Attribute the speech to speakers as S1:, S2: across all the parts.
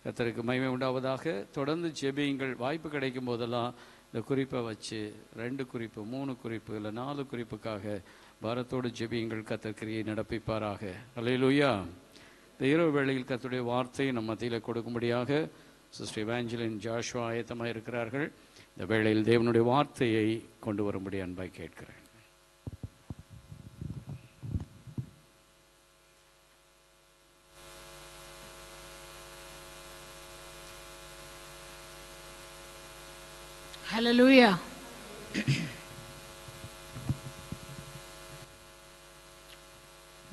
S1: கர்த்தருக்கு மகிமை உண்டாவதாக. தொடர்ந்து ஜெபியுங்கள். வாய்ப்பு கிடைக்கும் போதெல்லாம் இந்த குறிப்பை வச்சு 2 குறிப்பு 3 குறிப்பு இல்லை 4 குறிப்புக்காக பாரத்தோடு ஜெபியுங்கள். கர்த்தர் கிரியை நடப்பிப்பாராக. அல்லேலூயா. இந்த இரவு வேளையில் கர்த்தருடைய வார்த்தை நம் மத்தியில் கொடுக்கும்படியாக சிஸ்டர் எவாஞ்சலின் ஜாஷுவா ஆயத்தமாக இருக்கிறார்கள். இந்த வேளையில் தேவனுடைய வார்த்தையை கொண்டு வரும்படி அன்பாய் கேட்கிறேன்.
S2: ஹல்லேலூயா.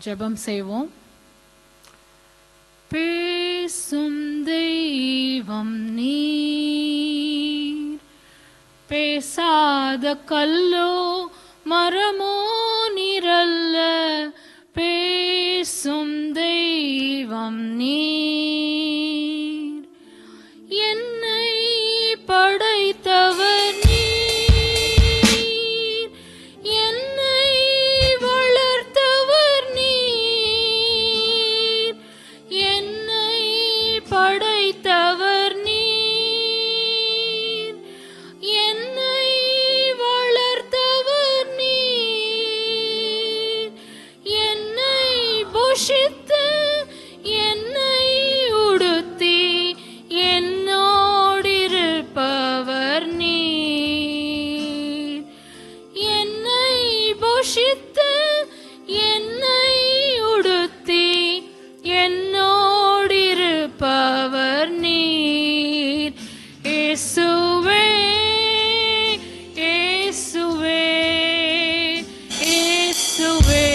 S2: ஜெபம் செய்வோம். பேசும் தெய்வம் நீர், பேசாத கல்லோ மரமோ நீரல்ல. பேசும் தெய்வம் நீர், என்னை படைத்தவர் நீர், என்னை வளர்த்தவர் நீர், என்னை படைத்தவர் நீர், என்னை வளர்த்தவர் நீர், என்னை போஷித்து என்னை உடுத்தி என்னோடிருப்பவர் நீர், என்னை போஷித்து என்னை உடுத்தி என்னோடிருப்பவர் நீர். இயேசுவே இயேசுவே இயேசுவே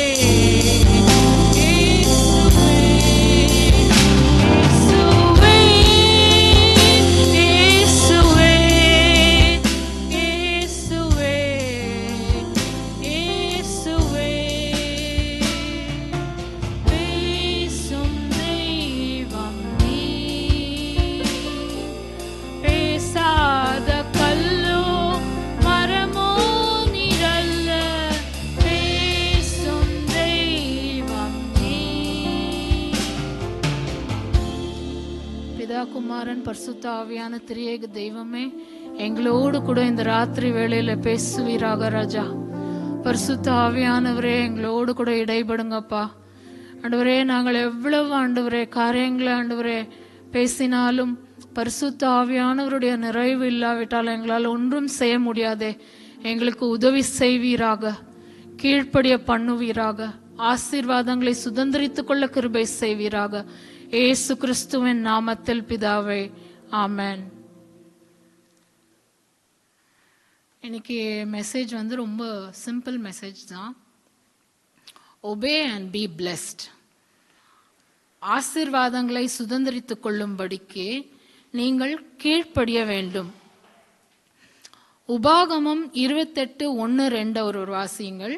S2: குமாரன் பரிசுத்த ஆவியான திரியேக தெய்வமே, எங்களோடு கூட இந்த ராத்திரி வேளையில பேசுவீராக ராஜா. பரிசுத்த ஆவியானவரே, எங்களோடு கூட இடைபடுங்கப்பா. ஆண்டவரே, நாங்கள் எவ்வளவு ஆண்டவரே காரியங்களை ஆண்டவரே பேசினாலும் பரிசுத்த ஆவியானவருடைய நிறைவு இல்லாவிட்டால் எங்களால் ஒன்றும் செய்ய முடியாதே. எங்களுக்கு உதவி செய்வீராக, கீழ்ப்படிய பண்ணுவீராக, ஆசீர்வாதங்களை சுதந்திரித்துக் கொள்ள கிருபை செய்வீராக. இயேசு கிறிஸ்துவின் நாமத்தில் பிதாவே, ஆமென். இன்னைக்கு மெசேஜ் ரொம்ப சிம்பிள் மெசேஜ் தான். Obey and B blessed. ஆசீர்வாதங்களை சுதந்திரித்துக் கொள்ளும்படிக்கு நீங்கள் கீழ்ப்படிய வேண்டும். உபாகமம் 28:1-2 ஒரு வாசியுங்கள்.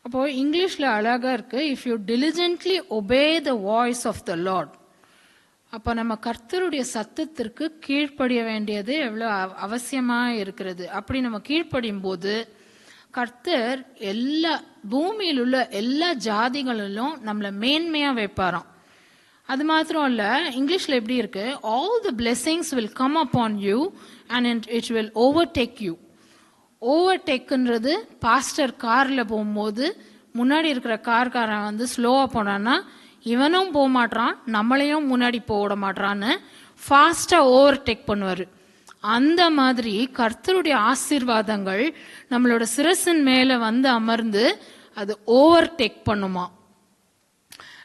S2: அப்போ இங்கிலீஷ்ல அழகா இருக்கு, if you diligently obey the voice of the Lord. அப்போ நம்ம கர்த்தருடைய சத்தத்திற்கு கீழ்ப்படிய வேண்டியது எவ்வளோ அவசியமா இருக்கிறது. அப்படி நம்ம கீழ்ப்படியும் போது கர்த்தர் எல்லா பூமியில் உள்ள எல்லா ஜாதிகளிலும் நம்மளை மேன்மையா வைப்பாராம். அது மாத்திரம் இல்ல, இங்கிலீஷ்ல எப்படி இருக்கு, all the blessings will come upon you and it will overtake you. ஓவர்டேக்குன்றது பாஸ்டர் காரில் போகும்போது முன்னாடி இருக்கிற கார்காரன் ஸ்லோவாக போனான்னா இவனும் போக மாட்டான், நம்மளையும் முன்னாடி போட மாட்டான்னு ஃபாஸ்ட்டாக ஓவர்டேக் பண்ணுவார். அந்த மாதிரி கர்த்தருடைய ஆசீர்வாதங்கள் நம்மளோட சிரசின் மேலே அமர்ந்து அது ஓவர்டேக் பண்ணுமா.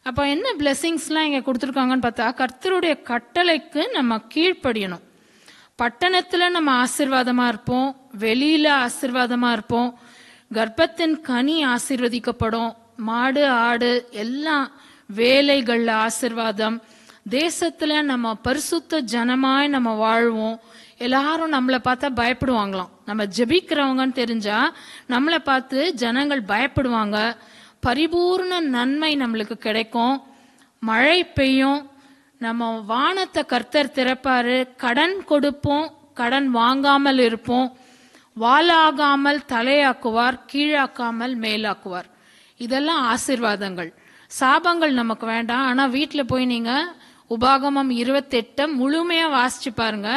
S2: அப்போ என்ன பிளெஸிங்ஸ்லாம் இங்கே கொடுத்துருக்காங்கன்னு பார்த்தா, கர்த்தருடைய கட்டளைக்கு நம்ம கீழ்ப்படியணும். பட்டணத்தில் நம்ம ஆசீர்வாதமாக இருப்போம், வெளியில் ஆசீர்வாதமாக இருப்போம், கர்ப்பத்தின் கனி ஆசீர்வதிக்கப்படும், மாடு ஆடு எல்லாம் வேலைகளில் ஆசீர்வாதம், தேசத்துல நம்ம பரிசுத்த ஜனமாய் நம்ம வாழ்வோம். எல்லாரும் நம்மளை பார்த்தா பயப்படுவாங்களாம். நம்ம ஜெபிக்கிறவங்கன்னு தெரிஞ்சா நம்மளை பார்த்து ஜனங்கள் பயப்படுவாங்க. பரிபூர்ண நன்மை நம்மளுக்கு கிடைக்கும். மழை பெய்யும். நம்ம வானத்தை கர்த்தர் திறப்பாரு. கடன் கொடுப்போம், கடன் வாங்காமல் இருப்போம். வாலாகாமல் தலையாக்குவார், கீழாக்காமல் மேலாக்குவார். இதெல்லாம் ஆசீர்வாதங்கள். சாபங்கள் நமக்கு வேண்டாம். ஆனா வீட்டில் போய் நீங்க உபாகமம் 28 முழுமையா வாசிச்சு பாருங்க.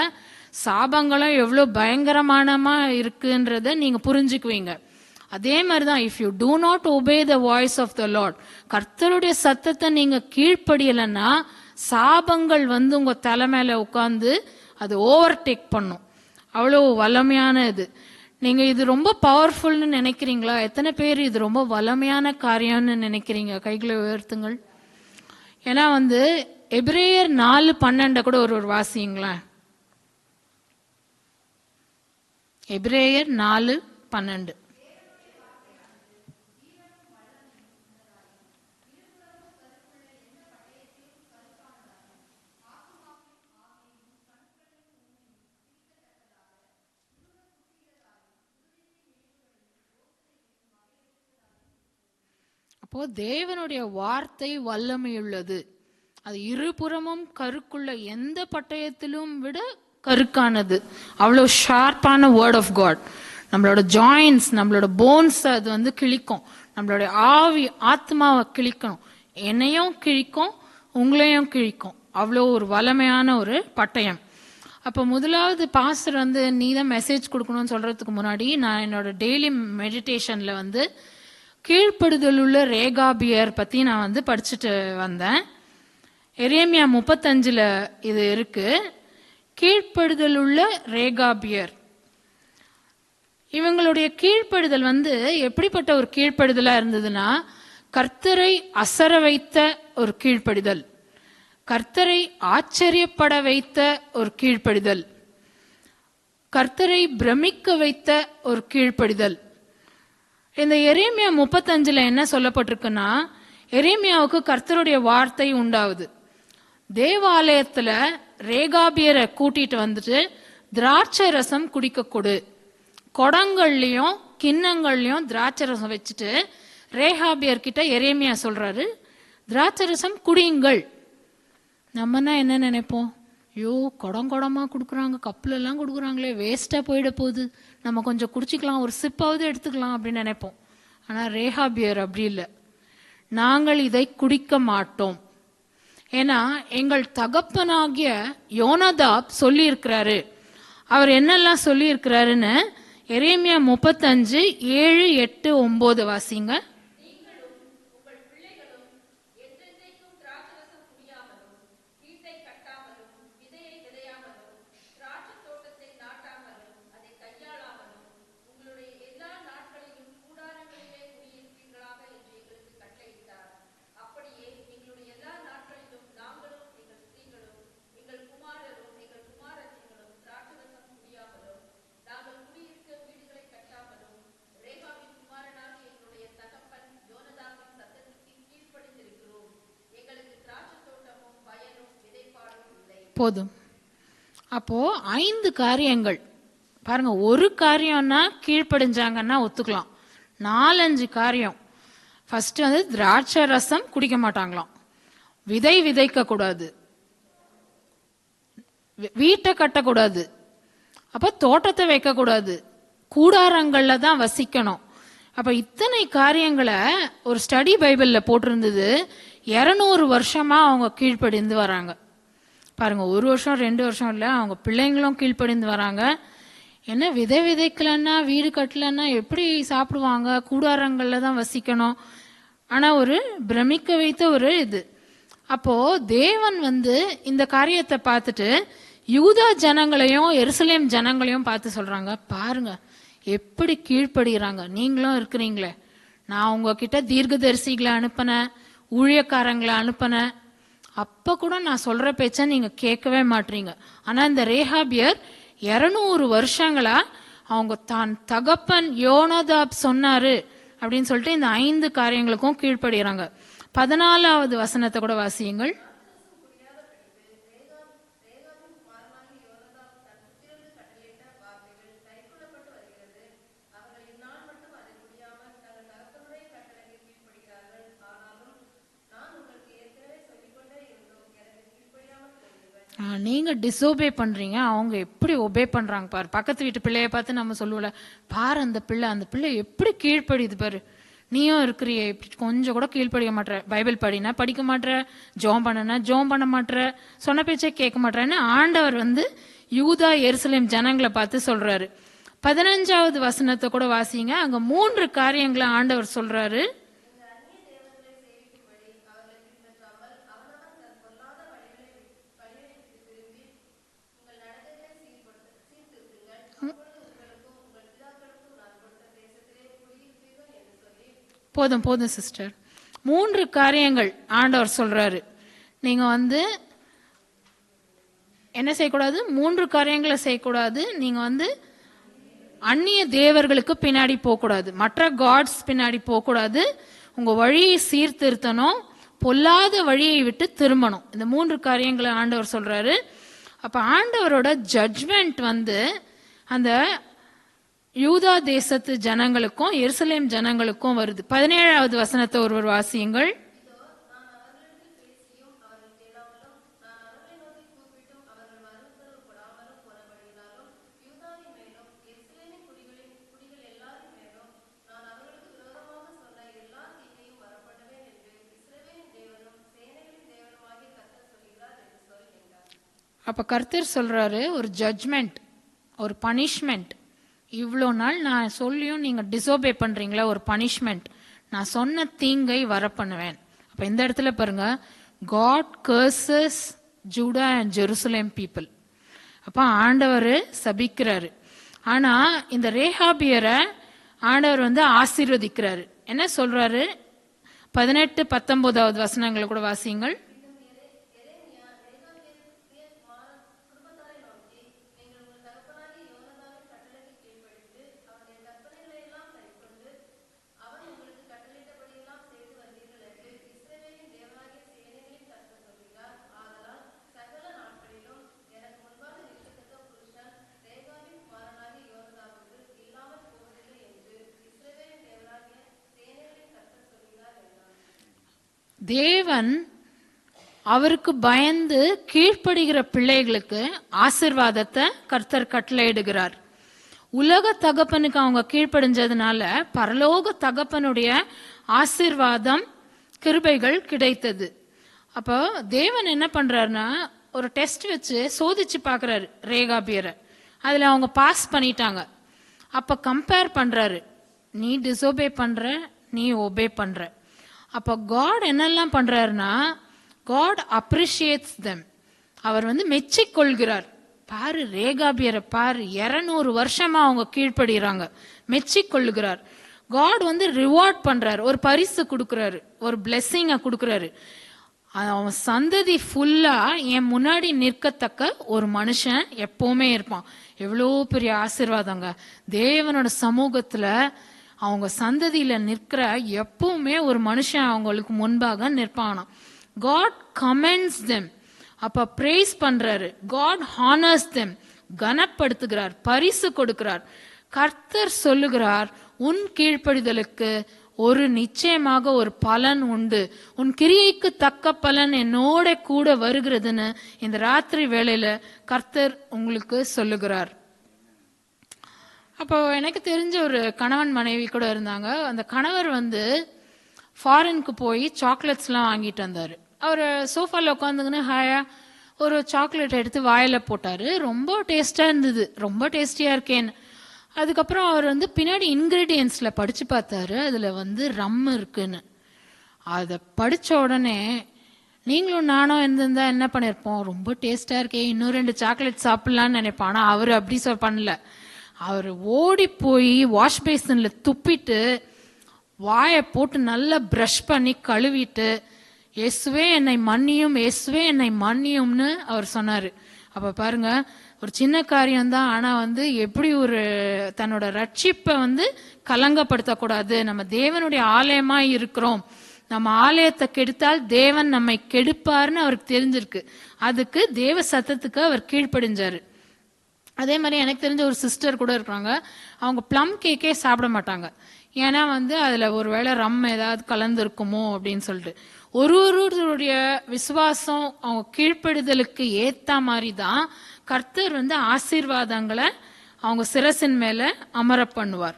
S2: சாபங்களும் எவ்வளோ பயங்கரமானமா இருக்குன்றத நீங்க புரிஞ்சுக்குவீங்க. அதே மாதிரிதான், if you do not obey the voice of the Lord, கர்த்தருடைய சத்தத்தை நீங்க கீழ்ப்படியலைன்னா சாபங்கள் உங்க தலை மேல உட்கார்ந்து அது ஓவர்டேக் பண்ணும். அவ்வளோ வல்லமையான இது. நீங்க இது ரொம்ப பவர்ஃபுல்னு நினைக்கிறீங்களா? எத்தனை பேர் இது ரொம்ப வல்லமையான காரியம்னு நினைக்கிறீங்க? கைகளை உயர்த்துங்கள். ஏன்னா எபிரேயர் 4:12 கூட ஒரு வாசிங்களேன். எபிரேயர் 4:12. அப்போ தேவனுடைய வார்த்தை வல்லமையுள்ளது. அது இருபுறமும் கருக்குள்ள எந்த பட்டயத்திலும் விட கருக்கானது. அவ்வளோ ஷார்ப்பான வேர்ட் ஆஃப் காட். நம்மளோட ஜாயின்ஸ், நம்மளோட போன்ஸ் அது கிழிக்கும். நம்மளுடைய ஆத்மாவை கிழிக்கணும். என்னையும் கிழிக்கும், உங்களையும் கிழிக்கும். அவ்வளோ ஒரு வல்லமையான ஒரு பட்டயம். அப்போ முதலாவது பாஸ்டர் நீ தான் மெசேஜ் கொடுக்கணும்னு சொல்றதுக்கு முன்னாடி நான் என்னோட டெய்லி மெடிடேஷன்ல கீழ்ப்படுதல் உள்ள ரேகாபியர் பத்தி நான் படிச்சுட்டு வந்தேன். எரேமியா 35 இது இருக்கு. கீழ்ப்படுதல் உள்ள ரேகாபியர். இவங்களுடைய கீழ்ப்படுதல் எப்படிப்பட்ட ஒரு கீழ்ப்படுதலா இருந்ததுன்னா, கர்த்தரை அசர வைத்த ஒரு கீழ்ப்படிதல், கர்த்தரை ஆச்சரியப்பட வைத்த ஒரு கீழ்ப்படிதல், கர்த்தரை பிரமிக்க வைத்த ஒரு கீழ்ப்படிதல். இந்த எரேமியா 35 என்ன சொல்லப்பட்டிருக்குன்னா, எரேமியாவுக்கு கர்த்தருடைய வார்த்தை உண்டாகுது. தேவாலயத்துல ரேகாபியரை கூட்டிட்டு திராட்சை ரசம் குடிக்க கொடு. குடங்கள்லயும் கிண்ணங்கள்லயும் திராட்சை ரசம் வச்சுட்டு ரேகாபியர் கிட்ட எரேமியா சொல்றாரு, திராட்சை ரசம் குடியுங்கள். நம்மனா என்ன நினைப்போம்? ஐயோ, குடமா கொடுக்குறாங்க, கப்புல எல்லாம் கொடுக்குறாங்களே, வேஸ்டா போயிட போகுது, நம்ம கொஞ்சம் குடிச்சிக்கலாம், ஒரு சிப்பாவது எடுத்துக்கலாம் அப்படின்னு நினைப்போம். ஆனா ரேகாபியர் அப்படி இல்லை. நாங்கள் இதை குடிக்க மாட்டோம். ஏன்னா எங்கள் தகப்பனாகிய யோனதாப் சொல்லி இருக்கிறாரு. அவர் என்னெல்லாம் சொல்லி இருக்கிறாருன்னு எரேமியா 35 7, 8, 9 வாசிங்க. போதும். அப்போ 5 காரியங்கள் பாருங்க. ஒரு காரியம்னா கீழ்ப்படிஞ்சாங்கன்னா ஒத்துக்கலாம். 4-5 காரியம். ஃபர்ஸ்ட் திராட்சை ரசம் குடிக்க மாட்டாங்களாம், விதைக்க கூடாது, வீட்டை கட்டக்கூடாது, அப்ப தோட்டத்தை வைக்க கூடாது, கூடாரங்கள்ல தான் வசிக்கணும். அப்ப இத்தனை காரியங்களை ஒரு ஸ்டடி பைபிள்ல போட்டிருந்தது. 200 வருஷமா அவங்க கீழ்ப்படிந்து வராங்க. பாருங்க, 1 வருஷம் 2 வருஷம் இல்லை, அவங்க பிள்ளைங்களும் கீழ்ப்படிந்து வராங்க. என்ன விதைக்கலன்னா வீடு கட்டலன்னா எப்படி சாப்பிடுவாங்க? கூடாரங்கள்ல தான் வசிக்கணும். ஆனா ஒரு பிரமிக்க வைத்த ஒரு இது. அப்போ தேவன் இந்த காரியத்தை பார்த்துட்டு யூதா ஜனங்களையும் எருசலேம் ஜனங்களையும் பார்த்து சொல்றாங்க, பாருங்க எப்படி கீழ்ப்படுகிறாங்க. நீங்களும் இருக்கிறீங்களே, நான் உங்ககிட்ட தீர்க்கதரிசிகளை அனுப்பினேன், ஊழியக்காரங்களை அனுப்பினேன், அப்ப கூட நான் சொல்ற பேச்ச நீங்க கேட்கவே மாட்டீங்க. ஆனா இந்த ரேகாபியர் 200 வருஷங்களா அவங்க தான் தகப்பன் யோனதாப் சொன்னாரு அப்படின்னு சொல்லிட்டு இந்த 5 காரியங்களுக்கும் கீழ்ப்படுகிறாங்க. 14வது வசனத்தை கூட வாசியுங்கள். நீங்க டிசோபே பண்றீங்க, அவங்க எப்படி ஒபே பண்றாங்க பாரு. பக்கத்து வீட்டு பிள்ளைய பார்த்து நம்ம சொல்லுவோம்ல, பாரு அந்த பிள்ளை எப்படி கீழ்ப்படியுது பாரு, நீயும் இருக்கிறியே இப்படி கொஞ்சம் கூட கீழ்ப்படிய மாட்டேற, பைபிள் படினா படிக்க மாட்டேற, ஜோம் பண்ணனா ஜோம் பண்ண மாட்டேற, சொன்ன பேச்சே கேட்க மாட்டேன்னு ஆண்டவர் யூதா எருசலேம் ஜனங்களை பார்த்து சொல்றாரு. 15வது வசனத்தை கூட வாசிங்க. அங்க 3 காரியங்களை ஆண்டவர் சொல்றாரு. போதும் சிஸ்டர். 3 காரியங்கள் ஆண்டவர் சொல்றாரு. நீங்க என்ன செய்யக்கூடாது? 3 காரியங்களை செய்யக்கூடாது. நீங்க அந்நிய தேவர்களுக்கு பின்னாடி போகக்கூடாது, மற்ற காட்ஸ் பின்னாடி போகக்கூடாது, உங்க வழியை சீர்திருத்தணும், பொல்லாத வழியை விட்டு திரும்பணும். இந்த 3 காரியங்களை ஆண்டவர் சொல்றாரு. அப்ப ஆண்டவரோட ஜட்ஜ்மெண்ட் அந்த யூதா தேசத்து ஜனங்களுக்கும் எருசலேம் ஜனங்களுக்கும் வருது. 17வது வசனத்தை ஒருவர் வாசியுங்கள். அப்ப கர்த்தர் சொல்றாரு, ஒரு ஜட்ஜ்மெண்ட், ஒரு பனிஷ்மெண்ட். இவ்வளோ நாள் நான் சொல்லியும் நீங்க டிசோபே பண்றீங்களா, ஒரு பனிஷ்மெண்ட். நான் சொன்ன தீங்கை வர பண்ணுவேன். அப்ப இந்த இடத்துல பாருங்க, God curses Judah and Jerusalem people. அப்ப ஆண்டவர் சபிக்கிறாரு. ஆனா இந்த ரேகாபியரை ஆண்டவர் ஆசீர்வதிக்கிறாரு. என்ன சொல்றாரு? 18, 19வது வசனங்களை கூட வாசியுங்கள். தேவன் அவருக்கு பயந்து கீழ்ப்படுகிற பிள்ளைகளுக்கு ஆசீர்வாதத்தை கர்த்தர் கட்டளையிடுகிறார். உலக தகப்பனுக்கு அவங்க கீழ்ப்படிஞ்சதுனால பரலோக தகப்பனுடைய ஆசீர்வாதம், கிருபைகள் கிடைத்தது. அப்போ தேவன் என்ன பண்றாருன்னா, ஒரு டெஸ்ட் வச்சு சோதிச்சு பாக்குறாரு ரேகாபியரை. அதுல அவங்க பாஸ் பண்ணிட்டாங்க. அப்ப கம்பேர் பண்றாரு, நீ டிசோபே பண்ற, நீ ஒபே பண்ற. அப்ப காட் என்னெல்லாம் பண்றாருன்னா, காட் அப்ரிஷியேட்ஸ் தெம். அவர் மெச்சிக்கொள்கிறார். பாரு ரேகாபியரை பாரு, 200 வருஷமா அவங்க கீழ்ப்படுகிறாங்க, மெச்சிக்கொள்ளுகிறார். காட் ரிவார்ட் பண்றாரு, ஒரு பரிசு கொடுக்கறாரு, ஒரு பிளெஸிங்க கொடுக்கறாரு. அவன் சந்ததி ஃபுல்லா என் முன்னாடி நிற்கத்தக்க ஒரு மனுஷன் எப்பவுமே இருப்பான். எவ்வளோ பெரிய ஆசீர்வாதங்க. தேவனோட சமூகத்துல அவங்க சந்ததியில நிற்கிற எப்பவுமே ஒரு மனுஷன் அவங்களுக்கு முன்பாக நிற்பானா. God commends them. அப்ப பிரேஸ் பண்றாரு. காட் ஹானர்ஸ் தெம், கனப்படுத்துகிறார், பரிசு கொடுக்கிறார். கர்த்தர் சொல்லுகிறார், உன் கீழ்ப்படிதலுக்கு ஒரு நிச்சயமாக ஒரு பலன் உண்டு, உன் கிரியைக்கு தக்க பலன் என்னோட கூட வருகிறதுன்னு இந்த ராத்திரி வேளையில கர்த்தர் உங்களுக்கு சொல்லுகிறார். அப்போ எனக்கு தெரிஞ்ச ஒரு கணவன் மனைவி கூட இருந்தாங்க. அந்த கணவர் ஃபாரினுக்கு போய் சாக்லேட்ஸ்லாம் வாங்கிட்டு வந்தாரு. அவர் சோஃபால உட்காந்துங்கன்னு ஹாயா ஒரு சாக்லேட் எடுத்து வாயில போட்டாரு. ரொம்ப டேஸ்டா இருந்தது, ரொம்ப டேஸ்டியா இருக்கேன்னு. அதுக்கப்புறம் அவர் பின்னாடி இன்கிரீடியன்ஸ்ல படிச்சு பார்த்தாரு, அதுல ரம் இருக்குன்னு. அதை படிச்ச உடனே நீங்களும் நானும் இருந்திருந்தா என்ன பண்ணிருப்போம், ரொம்ப டேஸ்டா இருக்கே, இன்னும் 2 சாக்லேட் சாப்பிடலான்னு நினைப்போம். ஆனா அவரு அப்படி பண்ணல. அவர் ஓடி போய் வாஷ் பேசன்ல துப்பிட்டு வாயை போட்டு நல்லா பிரஷ் பண்ணி கழுவிட்டு, இயேசுவே என்னை மன்னியும், இயேசுவே என்னை மன்னியும்னு அவர் சொன்னாரு. அப்ப பாருங்க, ஒரு சின்ன காரியம்தான். ஆனா எப்படி ஒரு தன்னோட ரட்சிப்பை கலங்கப்படுத்தக்கூடாது. நம்ம தேவனுடைய ஆலயமா இருக்கிறோம், நம்ம ஆலயத்தை கெடுத்தால் தேவன் நம்மை கெடுப்பார்னு அவருக்கு தெரிஞ்சிருக்கு. அதுக்கு தேவ சத்தத்துக்கு அவர் கீழ்ப்படிஞ்சாரு. அதே மாதிரி எனக்கு தெரிஞ்ச ஒரு சிஸ்டர் கூட இருக்கிறாங்க. அவங்க ப்ளம் கேக்கே சாப்பிட மாட்டாங்க. ஏன்னா அதுல ஒருவேளை ரம் ஏதாவது கலந்து இருக்குமோ அப்படின்னு சொல்லிட்டு ஒருவருடைய விசுவாசம் அவங்க கீழ்ப்படிதலுக்கு ஏத்த மாதிரி தான் கர்த்தர் வந்து ஆசீர்வாதங்களை அவங்க சிரசின் மேல அமர பண்ணுவார்.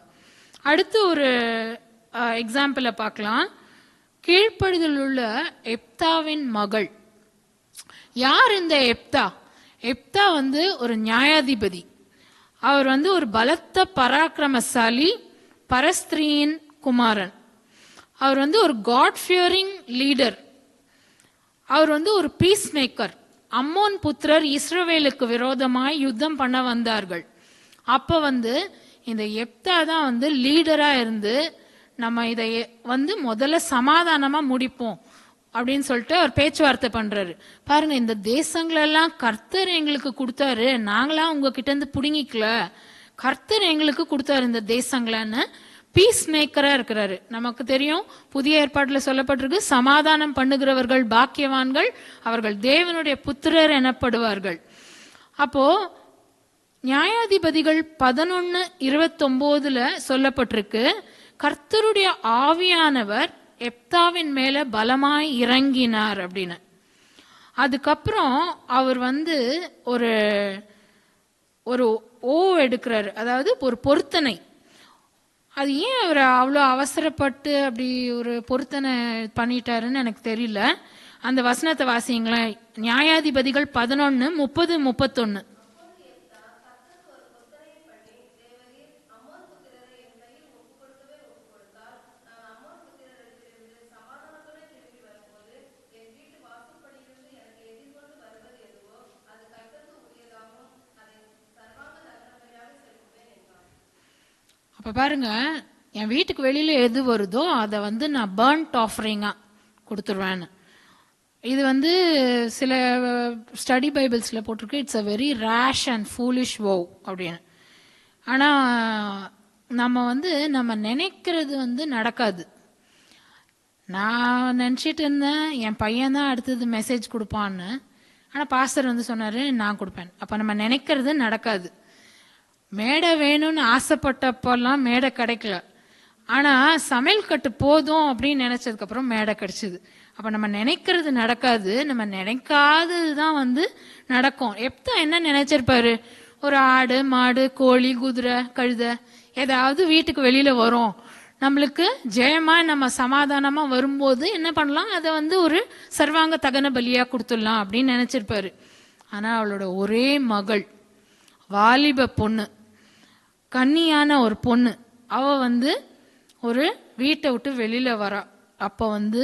S2: அடுத்து ஒரு எக்ஸாம்பிளை பார்க்கலாம். கீழ்ப்படிதல் உள்ள எப்தாவின் மகள். யார் இந்த எப்தா? எப்தா வந்து ஒரு நியாயாதிபதி. அவர் வந்து ஒரு பலத்த பராக்கிரமசாலி, பரஸ்திரியின் குமாரன். அவர் வந்து ஒரு காட் ஃபியரிங் லீடர். அவர் வந்து ஒரு பீஸ் மேக்கர். அம்மோன் புத்திரர் இஸ்ரவேலுக்கு விரோதமாய் யுத்தம் பண்ண வந்தார்கள். அப்போ வந்து இந்த எப்தா தான் வந்து லீடரா இருந்து நம்ம இதை வந்து முதல்ல சமாதானமா முடிப்போம் அப்படின்னு சொல்லிட்டு அவர் பேச்சுவார்த்தை பண்றாரு. பாருங்க, இந்த தேசங்களெல்லாம் கர்த்தர் எங்களுக்கு கொடுத்தாரு, நாங்களாம் உங்ககிட்ட இருந்து புடுங்கிக்கல, கர்த்தர் எங்களுக்கு கொடுத்தாரு இந்த தேசங்களான்னு பீஸ் மேக்கரா இருக்கிறாரு. நமக்கு தெரியும், புதிய ஏற்பாட்டுல சொல்லப்பட்டிருக்கு, சமாதானம் பண்ணுகிறவர்கள் பாக்கியவான்கள், அவர்கள் தேவனுடைய புத்திரர் எனப்படுவார்கள். அப்போ நியாயாதிபதிகள் 11:29 சொல்லப்பட்டிருக்கு, கர்த்தருடைய ஆவியானவர் எப்தாவின் மேல பலமாய் இறங்கினார் அப்படின்னு. அதுக்கப்புறம் அவர் வந்து ஒரு ஒரு ஓ எடுக்கிறாரு, அதாவது ஒரு பொருத்தனை. அது ஏன் அவர் அவ்வளோ அவசரப்பட்டு அப்படி ஒரு பொருத்தனை பண்ணிட்டாருன்னு எனக்கு தெரியல. அந்த வசனத்தை வாசிங்களேன். நியாயாதிபதிகள் 11:30-31. அப்ப பாருங்க, என் வீட்டுக்கு வெளியில எது வருதோ அதை வந்து நான் பர்ன்ட் ஆஃபரிங்கா கொடுத்துருவேன்னு. இது வந்து சில ஸ்டடி பைபிள்ஸ்ல போட்டிருக்கு, it's a very rash and foolish vow அப்படின்னு. ஆனா நம்ம வந்து நம்ம நினைக்கிறது வந்து நடக்காது. நான் நினச்சிட்டு இருந்தேன் என் பையன் தான் அடுத்தது மெசேஜ் கொடுப்பான்னு. ஆனால் பாஸ்டர் வந்து சொன்னார் நான் கொடுப்பேன். அப்போ நம்ம நினைக்கிறது நடக்காது. மேடை வேணும்னு ஆசைப்பட்டப்பெல்லாம் மேடை கிடைக்கல. ஆனால் சமையல் கட்டு போதும் அப்படின்னு நினச்சதுக்கப்புறம் மேடை கிடைச்சிது. அப்போ நம்ம நினைக்கிறது நடக்காது, நம்ம நினைக்காதது தான் வந்து நடக்கும். எப்போ என்ன நினைச்சிருப்பாரு, ஒரு ஆடு மாடு கோழி குதிரை கழுதை ஏதாவது வீட்டுக்கு வெளியில வரும், நம்மளுக்கு ஜெயமா நம்ம சமாதானமா வரும்போது என்ன பண்ணலாம், அதை வந்து ஒரு சர்வாங்க தகன பலியா கொடுத்துடலாம் அப்படின்னு நினைச்சிருப்பாரு. ஆனா அவளோட ஒரே மகள், வாலிப பொண்ணு, கன்னியான ஒரு பொண்ணு, அவ வந்து ஒரு வீட்டை விட்டு வெளியில வரா. அப்ப வந்து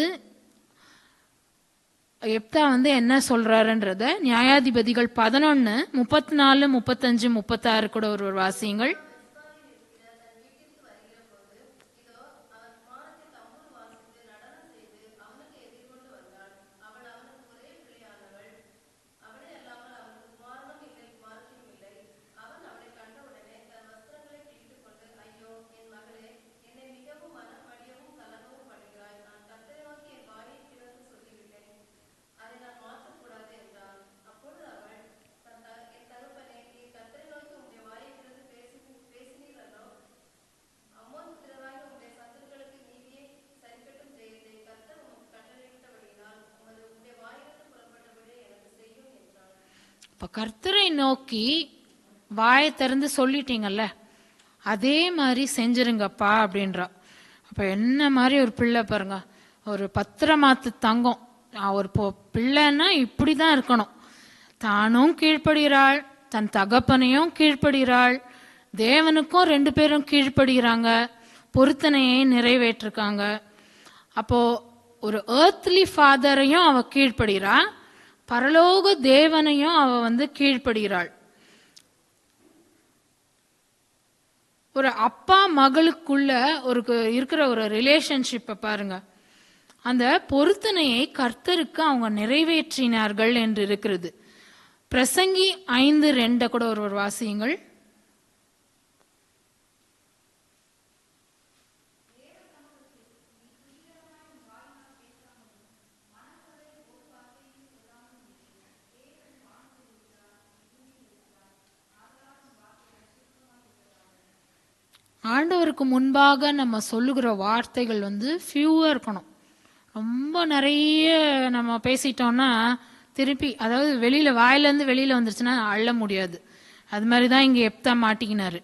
S2: எப்தா வந்து என்ன சொல்றாருன்றத நியாயாதிபதிகள் 11:34-35-36 கூட ஒரு வாசியங்கள். இப்போ கர்த்தரை நோக்கி வாயை திறந்து சொல்லிட்டீங்கல்ல, அதே மாதிரி செஞ்சிருங்கப்பா அப்படின்றா. அப்போ என்ன மாதிரி ஒரு பிள்ளை பாருங்க, ஒரு பத்திரமாத்து தங்கம். ஒரு பிள்ளைன்னா இப்படி தான் இருக்கணும். தானும் கீழ்ப்படுகிறாள், தன் தகப்பனையும் கீழ்ப்படுகிறாள், தேவனுக்கும் 2 பேரும் கீழ்ப்படுகிறாங்க, பொருத்தனையை நிறைவேற்றிருக்காங்க. அப்போ ஒரு ஏர்த்லி ஃபாதரையும் அவ கீழ்ப்படுகிறா, பரலோக தேவனையும் அவ வந்து கீழ்ப்படுகிறாள். ஒரு அப்பா மகளுக்குள்ள ஒரு இருக்கிற ஒரு ரிலேஷன்ஷிப்பை பாருங்க. அந்த பொருத்தனையை கர்த்தருக்கு அவங்க நிறைவேற்றினார்கள் என்று இருக்கிறது. பிரசங்கி 5:2 கூட ஒரு வாசியுங்கள். ஆண்டவருக்கு முன்பாக நம்ம சொல்லுகிற வார்த்தைகள் வந்து ஃபியூவா இருக்கணும், ரொம்ப நிறைய நம்ம பேசிட்டோம்னா திருப்பி, அதாவது வெளியில வாயிலேருந்து வெளியில வந்துருச்சுன்னா அள்ள முடியாது. அது மாதிரி தான் இங்கே எப்தா மாட்டிக்கினாரு.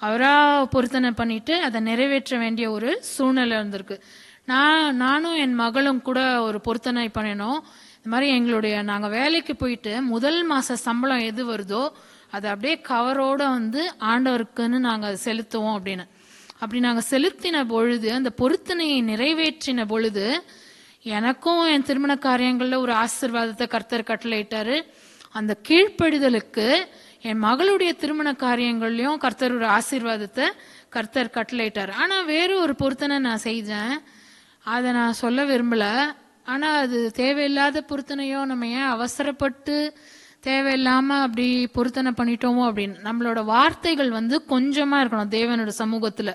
S2: அவரா பொருத்தனை பண்ணிட்டு அதை நிறைவேற்ற வேண்டிய ஒரு சூழ்நிலை இருந்திருக்கு. நானும் என் மகளும் கூட ஒரு பொருத்தனை பண்ணினோம். இந்த மாதிரி நாங்கள் வேலைக்கு போயிட்டு முதல் மாத சம்பளம் எது வருதோ அதை அப்படியே கவரோடு வந்து ஆண்டவருக்குன்னு நாங்கள் அதை செலுத்துவோம் அப்படின்னு. அப்படி நாங்கள் செலுத்தின பொழுது, அந்த பொருத்தனையை நிறைவேற்றின பொழுது, எனக்கும் என் திருமண காரியங்களில் ஒரு ஆசீர்வாதத்தை கர்த்தர் கட்டளையிட்டாரு. அந்த கீழ்ப்படிதலுக்கு என் மகளுடைய திருமண காரியங்கள்லையும் கர்த்தர் ஒரு ஆசீர்வாதத்தை கர்த்தர் கட்டளையிட்டார். ஆனால் வேறு ஒரு பொருத்தனை நான் செஞ்சேன், அதை நான் சொல்ல விரும்பலை. ஆனால் அது தேவையில்லாத பொருத்தனையோ, நம்ம ஏன் அவசரப்பட்டு தேவையில்லாமல் அப்படி பொருத்தனை பண்ணிட்டோமோ அப்படின்னு. நம்மளோட வார்த்தைகள் வந்து கொஞ்சமாக இருக்கணும் தேவனோட சமூகத்தில்.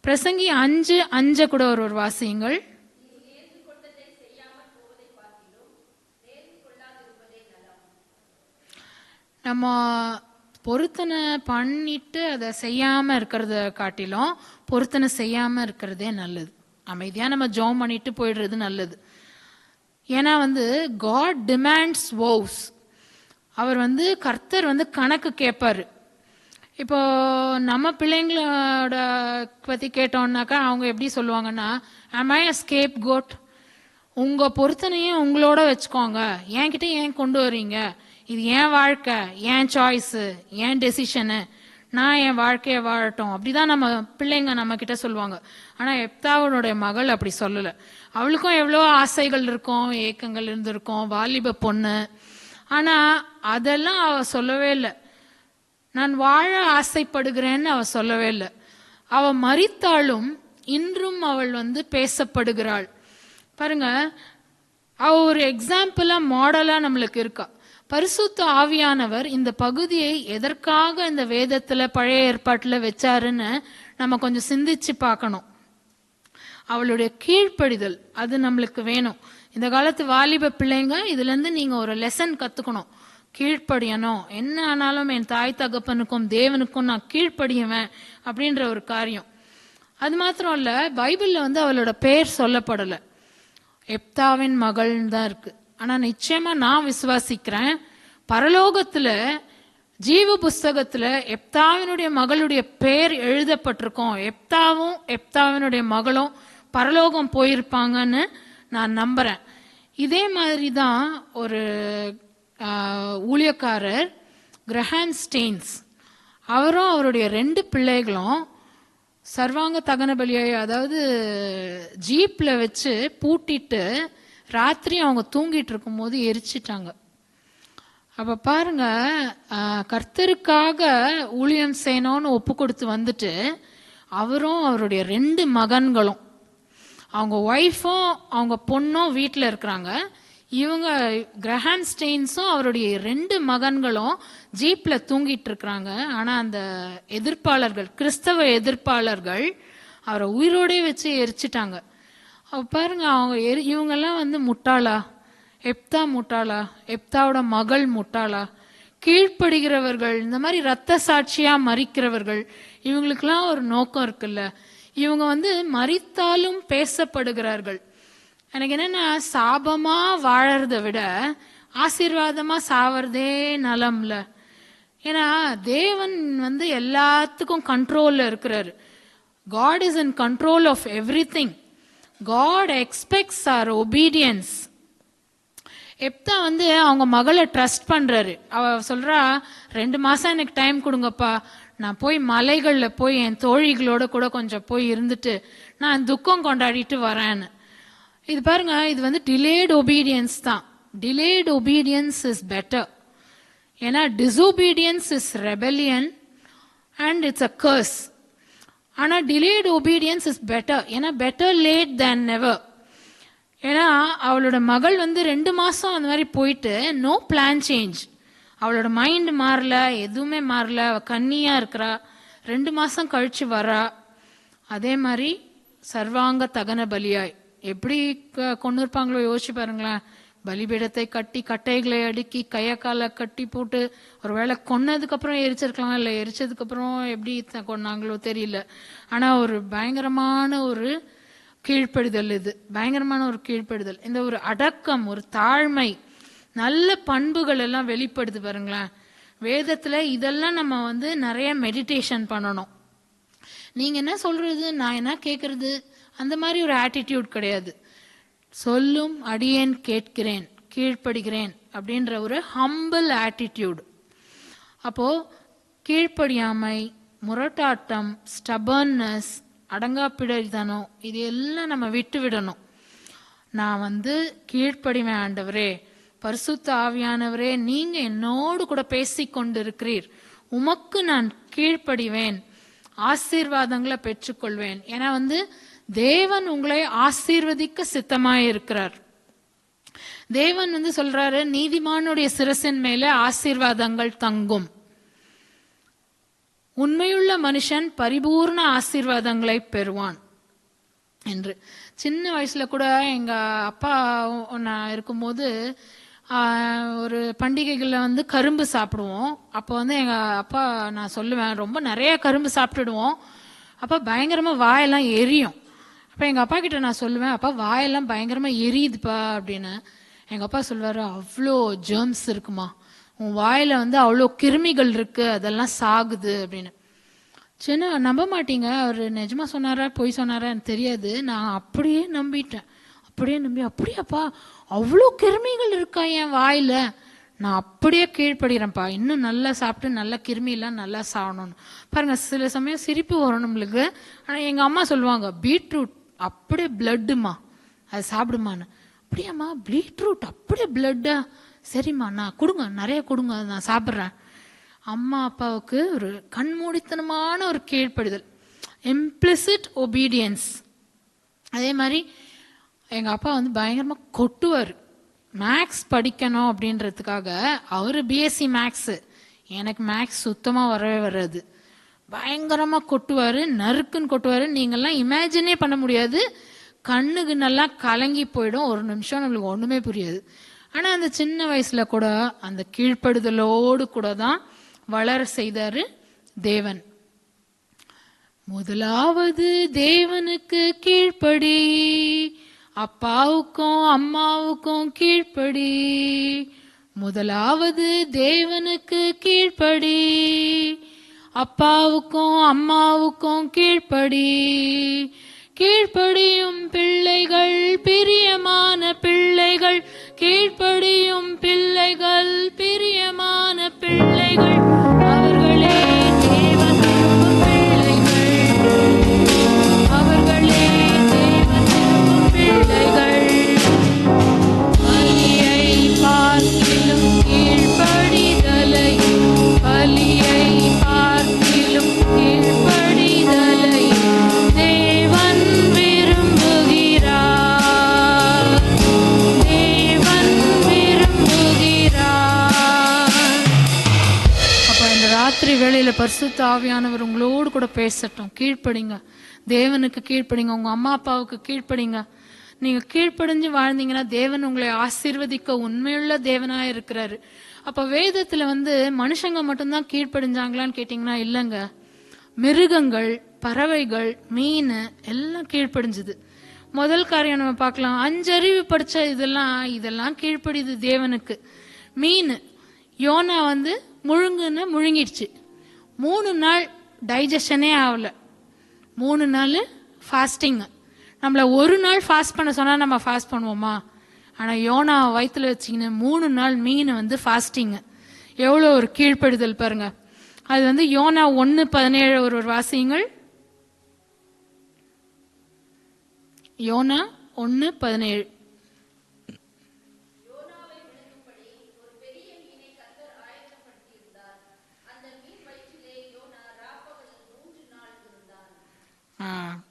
S2: பிரசங்கி 5:5 கூட ஒரு வாசியுங்கள். நம்ம பொருத்தனை பண்ணிட்டு அதை செய்யாமல் இருக்கிறத காட்டிலும் பொருத்தனை செய்யாமல் இருக்கிறதே நல்லது. அமைதியாக நம்ம ஜெபம் பண்ணிட்டு போயிடுறது நல்லது. ஏன்னா வந்து காட் டிமாண்ட்ஸ் வோவ்ஸ். அவர் வந்து கர்த்தர் வந்து கணக்கு கேட்பார். இப்போ நம்ம பிள்ளைங்களோட பற்றி கேட்டோம்னாக்கா அவங்க எப்படி சொல்லுவாங்கன்னா, am I a scapegoat? உங்கள் பொருத்தனையும் உங்களோட வச்சுக்கோங்க, என்கிட்ட ஏன் கொண்டு வரீங்க, இது என் வாழ்க்கை, என் சாய்ஸு, என் டெசிஷனு, நான் என் வாழ்க்கையை வாழட்டும், அப்படிதான் நம்ம பிள்ளைங்க நம்ம கிட்ட சொல்லுவாங்க. ஆனால் எப்தாவுடைய மகள் அப்படி சொல்லலை. அவளுக்கும் எவ்வளோ ஆசைகள் இருக்கும், ஏக்கங்கள் இருந்திருக்கும், வாலிப பொண்ணு. ஆனால் அதெல்லாம் அவள் சொல்லவே இல்லை. நான் வாழ ஆசைப்படுகிறேன்னு அவள் சொல்லவே இல்லை. அவள் மரித்தாலும் இன்றும் அவள் வந்து பேசப்படுகிறாள். பாருங்க, அவள் ஒரு எக்ஸாம்பிளாக மாடலாக நம்மளுக்கு இருக்கா. பரிசுத்த ஆவியானவர் இந்த பகுதியை எதற்காக இந்த வேதத்தில் பழைய ஏற்பாட்டில் வச்சாருன்னு நம்ம கொஞ்சம் சிந்திச்சு பார்க்கணும். அவளுடைய கீழ்ப்படிதல் அது நம்மளுக்கு வேணும். இந்த காலத்து வாலிப பிள்ளைங்க இதுலேருந்து நீங்கள் ஒரு லெசன் கற்றுக்கணும். கீழ்ப்படியணும், என்ன ஆனாலும் என் தாய் தகப்பனுக்கும் தேவனுக்கும் நான் கீழ்ப்படியுவேன் அப்படின்ற ஒரு காரியம். அது மாத்திரம் இல்லை, பைபிளில் வந்து அவளோட பேர் சொல்லப்படலை, எப்தாவின் மகள்னு தான் இருக்கு. ஆனால் நிச்சயமாக நான் விசுவாசிக்கிறேன், பரலோகத்தில் ஜீவ புஸ்தகத்தில் எப்தாவினுடைய மகளுடைய பேர் எழுதப்பட்டிருக்கோம். எப்தாவும் எப்தாவினுடைய மகளும் பரலோகம் போயிருப்பாங்கன்னு நான் நம்புகிறேன். இதே மாதிரி தான் ஒரு ஊழியக்காரர் கிரஹாம் ஸ்டெயின்ஸ், அவரும் அவருடைய 2 பிள்ளைகளும் சர்வாங்க தகன பலியை, அதாவது ஜீப்பில் வச்சு பூட்டிட்டு ராத்திரி அவங்க தூங்கிட்டு இருக்கும்போது எரிச்சிட்டாங்க. அப்போ பாருங்க, கர்த்தருக்காக ஊழியம் செய்யணும்னு ஒப்பு கொடுத்து வந்துட்டு அவரும் அவருடைய 2 மகன்களும், அவங்க ஒய்ஃபும் அவங்க பொண்ணும் வீட்டில் இருக்கிறாங்க. இவங்க கிரஹாம் ஸ்டெயின்ஸும் அவருடைய 2 மகன்களும் ஜீப்பில் தூங்கிட்டு இருக்கிறாங்க. ஆனால் அந்த எதிர்ப்பாளர்கள், கிறிஸ்தவ எதிர்ப்பாளர்கள் அவரை உயிரோடே வச்சு எரிச்சிட்டாங்க. பாருங்க, அவங்க இவங்கெல்லாம் வந்து முட்டாளா? எப்தா முட்டாளா? எப்தாவோட மகள் முட்டாளா? கீழ்ப்படுகிறவர்கள், இந்த மாதிரி இரத்த சாட்சியாக மறிக்கிறவர்கள், இவங்களுக்கெல்லாம் ஒரு நோக்கம் இருக்குல்ல. இவங்க வந்து மரித்தாலும் பேசப்படுகிறார்கள். எனக்கு என்னென்னா, சாபமாக வாழறதை விட ஆசீர்வாதமாக சாவறதே நலம்ல. ஏன்னா தேவன் வந்து எல்லாத்துக்கும் கண்ட்ரோலில் இருக்கிறாரு. God is in control of everything. God expects our obedience. எப்தா வந்து அவங்க மகளை ட்ரஸ்ட் பண்ணுறாரு. அவ சொல்கிறா, 2 மாதம் எனக்கு டைம் கொடுங்கப்பா, நான் போய் மலைகளில் போய் என் தோழிகளோட கூட கொஞ்சம் போய் இருந்துட்டு நான் துக்கம் கொண்டாடிட்டு வரேன்னு. இது பாருங்க, இது வந்து டிலேட் ஒபீடியன்ஸ் தான். Delayed obedience is better. ஏன்னா disobedience is rebellion and it's a curse. ஆனால் டிலேட் ஒபீடியன்ஸ் இஸ் பெட்டர். ஏன்னா பெட்டர் லேட் தேன் நெவர். ஏன்னா அவளோட மகள் வந்து 2 மாதம் அந்த மாதிரி போயிட்டு நோ பிளான் சேஞ்ச். அவளோட மைண்ட் மாறல, எதுவுமே மாறல, அவள் கன்னியாக இருக்கிறா. 2 மாதம் கழித்து வரா. அதே மாதிரி சர்வாங்க தகன பலியாய் எப்படி கொண்டு இருப்பாங்களோ யோசிச்சு பாருங்களேன். பலிபீடத்தை கட்டி கட்டைகளை அடுக்கி கையக்கால கட்டி போட்டு, ஒரு வேளை கொன்னதுக்கப்புறம் எரிச்சிருக்கலாம், இல்லை எரிச்சதுக்கப்புறம் எப்படி கொன்னாங்களோ தெரியல. ஆனால் ஒரு பயங்கரமான ஒரு கீழ்ப்படிதல். இது பயங்கரமான ஒரு கீழ்ப்படிதல். இந்த ஒரு அடக்கம், ஒரு தாழ்மை, நல்ல பண்புகள் எல்லாம் வெளிப்படுது பாருங்களேன் வேதத்துல. இதெல்லாம் நம்ம வந்து நிறைய மெடிடேஷன் பண்ணணும். நீங்க என்ன சொல்றது, நான் என்ன கேட்கறது, அந்த மாதிரி ஒரு ஆட்டிடியூட் கிடையாது. சொல்லும் அடியேன் கேட்கிறேன், கீழ்ப்படுகிறேன் அப்படின்ற ஒரு ஹம்பிள் ஆட்டிடியூட். அப்போ கீழ்ப்படியாமை, முரட்டாட்டம், ஸ்டபர்னஸ், அடங்காப்பிடைத்தனம், இது எல்லாம் நம்ம விட்டு விடணும். நான் வந்து கீழ்ப்படிவேன் ஆண்டவரே, பரிசுத்த ஆவியானவரே நீங்க என்னோடு கூட பேசிக்கொண்டு இருக்கிறீர், உமக்கு நான் கீழ்ப்படிவேன், ஆசீர்வாதங்களை பெற்றுக்கொள்வேன். ஏன்னா வந்து தேவன் உங்களை ஆசீர்வதிக்க சித்தமாய் இருக்கிறார். தேவன் வந்து சொல்றாரு, நீதிமானுடைய சிரசின் மேல ஆசீர்வாதங்கள் தங்கும். உண்மையுள்ள மனுஷன் பரிபூர்ண ஆசீர்வாதங்களை பெறுவான் என்று. சின்ன வயசுல கூட எங்க அப்பா நான் இருக்கும்போது ஒரு பண்டிகைகளில் வந்து கரும்பு சாப்பிடுவோம். அப்போ வந்து எங்கள் அப்பா, நான் சொல்லுவேன், ரொம்ப நிறைய கரும்பு சாப்பிட்டுடுவோம். அப்போ பயங்கரமாக வாயெல்லாம் எரியும். அப்போ எங்கள் அப்பா கிட்ட நான் சொல்லுவேன், அப்பா வாயெல்லாம் பயங்கரமாக எரியுதுப்பா அப்படின்னு. எங்கள் அப்பா சொல்வார், அவ்வளோ ஜெர்ம்ஸ் இருக்குமா உன் வாயில், வந்து அவ்வளோ கிருமிகள் இருக்குது, அதெல்லாம் சாகுது அப்படின்னு. சின்ன நம்ப மாட்டீங்க, அவர் நிஜமாக சொன்னாரா பொய் சொன்னாரா எனக்கு தெரியாது. நான் அப்படியே நம்பிட்டேன். அப்படியாப்பா அவ்வளோ கிருமிகள் இருக்கா என் வாயில, நான் அப்படியே கீழ்ப்படுகிறேன்ப்பா, இன்னும் நல்லா சாப்பிட்டு நல்லா கிருமியெல்லாம் நல்லா சாகணும்னு. பாருங்க, சில சமயம் சிரிப்பு வரும் நம்மளுக்கு. ஆனால் எங்கள் அம்மா சொல்லுவாங்க, பீட்ரூட் அப்படியே பிளட்டுமா, அது சாப்பிடுமான்னு. அப்படியாம்மா, பீட்ரூட் அப்படியே பிளட்டா, சரிம்மா நான் கொடுங்க, நிறைய கொடுங்க, நான் சாப்பிட்றேன். அம்மா அப்பாவுக்கு ஒரு கண்மூடித்தனமான ஒரு கீழ்ப்படுதல், இம்ப்ளிசிட் ஒபீடியன்ஸ். அதே மாதிரி எங்கள் அப்பா வந்து பயங்கரமாக கொட்டுவார். மேக்ஸ் படிக்கணும் அப்படின்றதுக்காக அவர் பிஎஸ்சி மேக்ஸு, எனக்கு மேக்ஸ் சுத்தமாக வரவே வராது. பயங்கரமாக கொட்டுவார், நறுக்குன்னு கொட்டுவார். நீங்கள்லாம் இமேஜினே பண்ண முடியாது. கண்ணுக்கு நல்லா கலங்கி போயிடும், ஒரு நிமிஷம் நம்மளுக்கு ஒன்றுமே புரியாது. ஆனால் அந்த சின்ன வயசில் கூட அந்த கீழ்ப்படுதலோடு கூட தான் வளர செய்தார் தேவன். முதலாவது தேவனுக்கு கீழ்ப்படி, அப்பாவுக்கும் அம்மாவுக்கும் கீழ்ப்படி. முதலாவது தேவனுக்கு கீழ்ப்படி, அப்பாவுக்கும் அம்மாவுக்கும் கீழ்ப்படி. கீழ்ப்படியும் பிள்ளைகள் பிரியமான பிள்ளைகள், கீழ்ப்படியும் பிள்ளைகள் பிரியமான பிள்ளைகள், அவர்களே தேவன் விரும்பும் பிள்ளைகள், அவர்களே தேவன் விரும்பும் பிள்ளைகள். பலியை பார்க்கிலும் கீழ்ப்படிதலை, பலியை பார்க்கிலும் கீழ்ப்படிதலை தேவன் விரும்புகிறார், தேவன் விரும்புகிறார். அப்ப இந்த ராத்திரி வேளையில பரிசுத்த ஆவியானவர் உங்களோடு கூட பேசட்டும். கீழ்ப்படிங்க, தேவனுக்கு கீழ்ப்படிங்க, உங்க அம்மா அப்பாவுக்கு கீழ்ப்படிங்க. நீங்க கீழ்ப்படிஞ்சு வாழ்ந்தீங்கன்னா தேவன் உங்களை ஆசீர்வதிக்க உண்மையுள்ள தேவனா இருக்கிறாரு. அப்ப வேதத்துல வந்து மனுஷங்க மட்டும்தான் கீழ்ப்படிஞ்சாங்களான்னு கேட்டீங்கன்னா இல்லைங்க. மிருகங்கள், பறவைகள், மீன் எல்லாம் கீழ்ப்படிஞ்சுது. முதல் காரியம் நம்ம பார்க்கலாம், 5 அறிவு படிச்ச இதெல்லாம் கீழ்ப்படிது தேவனுக்கு. மீன், யோனா வந்து முழுங்கிடுச்சு. 3 நாள் டைஜஷனே ஆகல. 3 நாள் ஃபாஸ்டிங். நம்மளை ஒரு நாள் ஃபாஸ்ட் பண்ண சொன்னால் நம்ம ஃபாஸ்ட் பண்ணுவோமா? ஆனால் யோனா வயிற்றுல வச்சிங்கன்னா 3 நாள் மீன் வந்து ஃபாஸ்டிங்கு. எவ்வளோ ஒரு கீழ்ப்படுதல் பாருங்க. அது வந்து யோனா 1:17 ஒரு வாசியுங்கள். யோனா 1:17.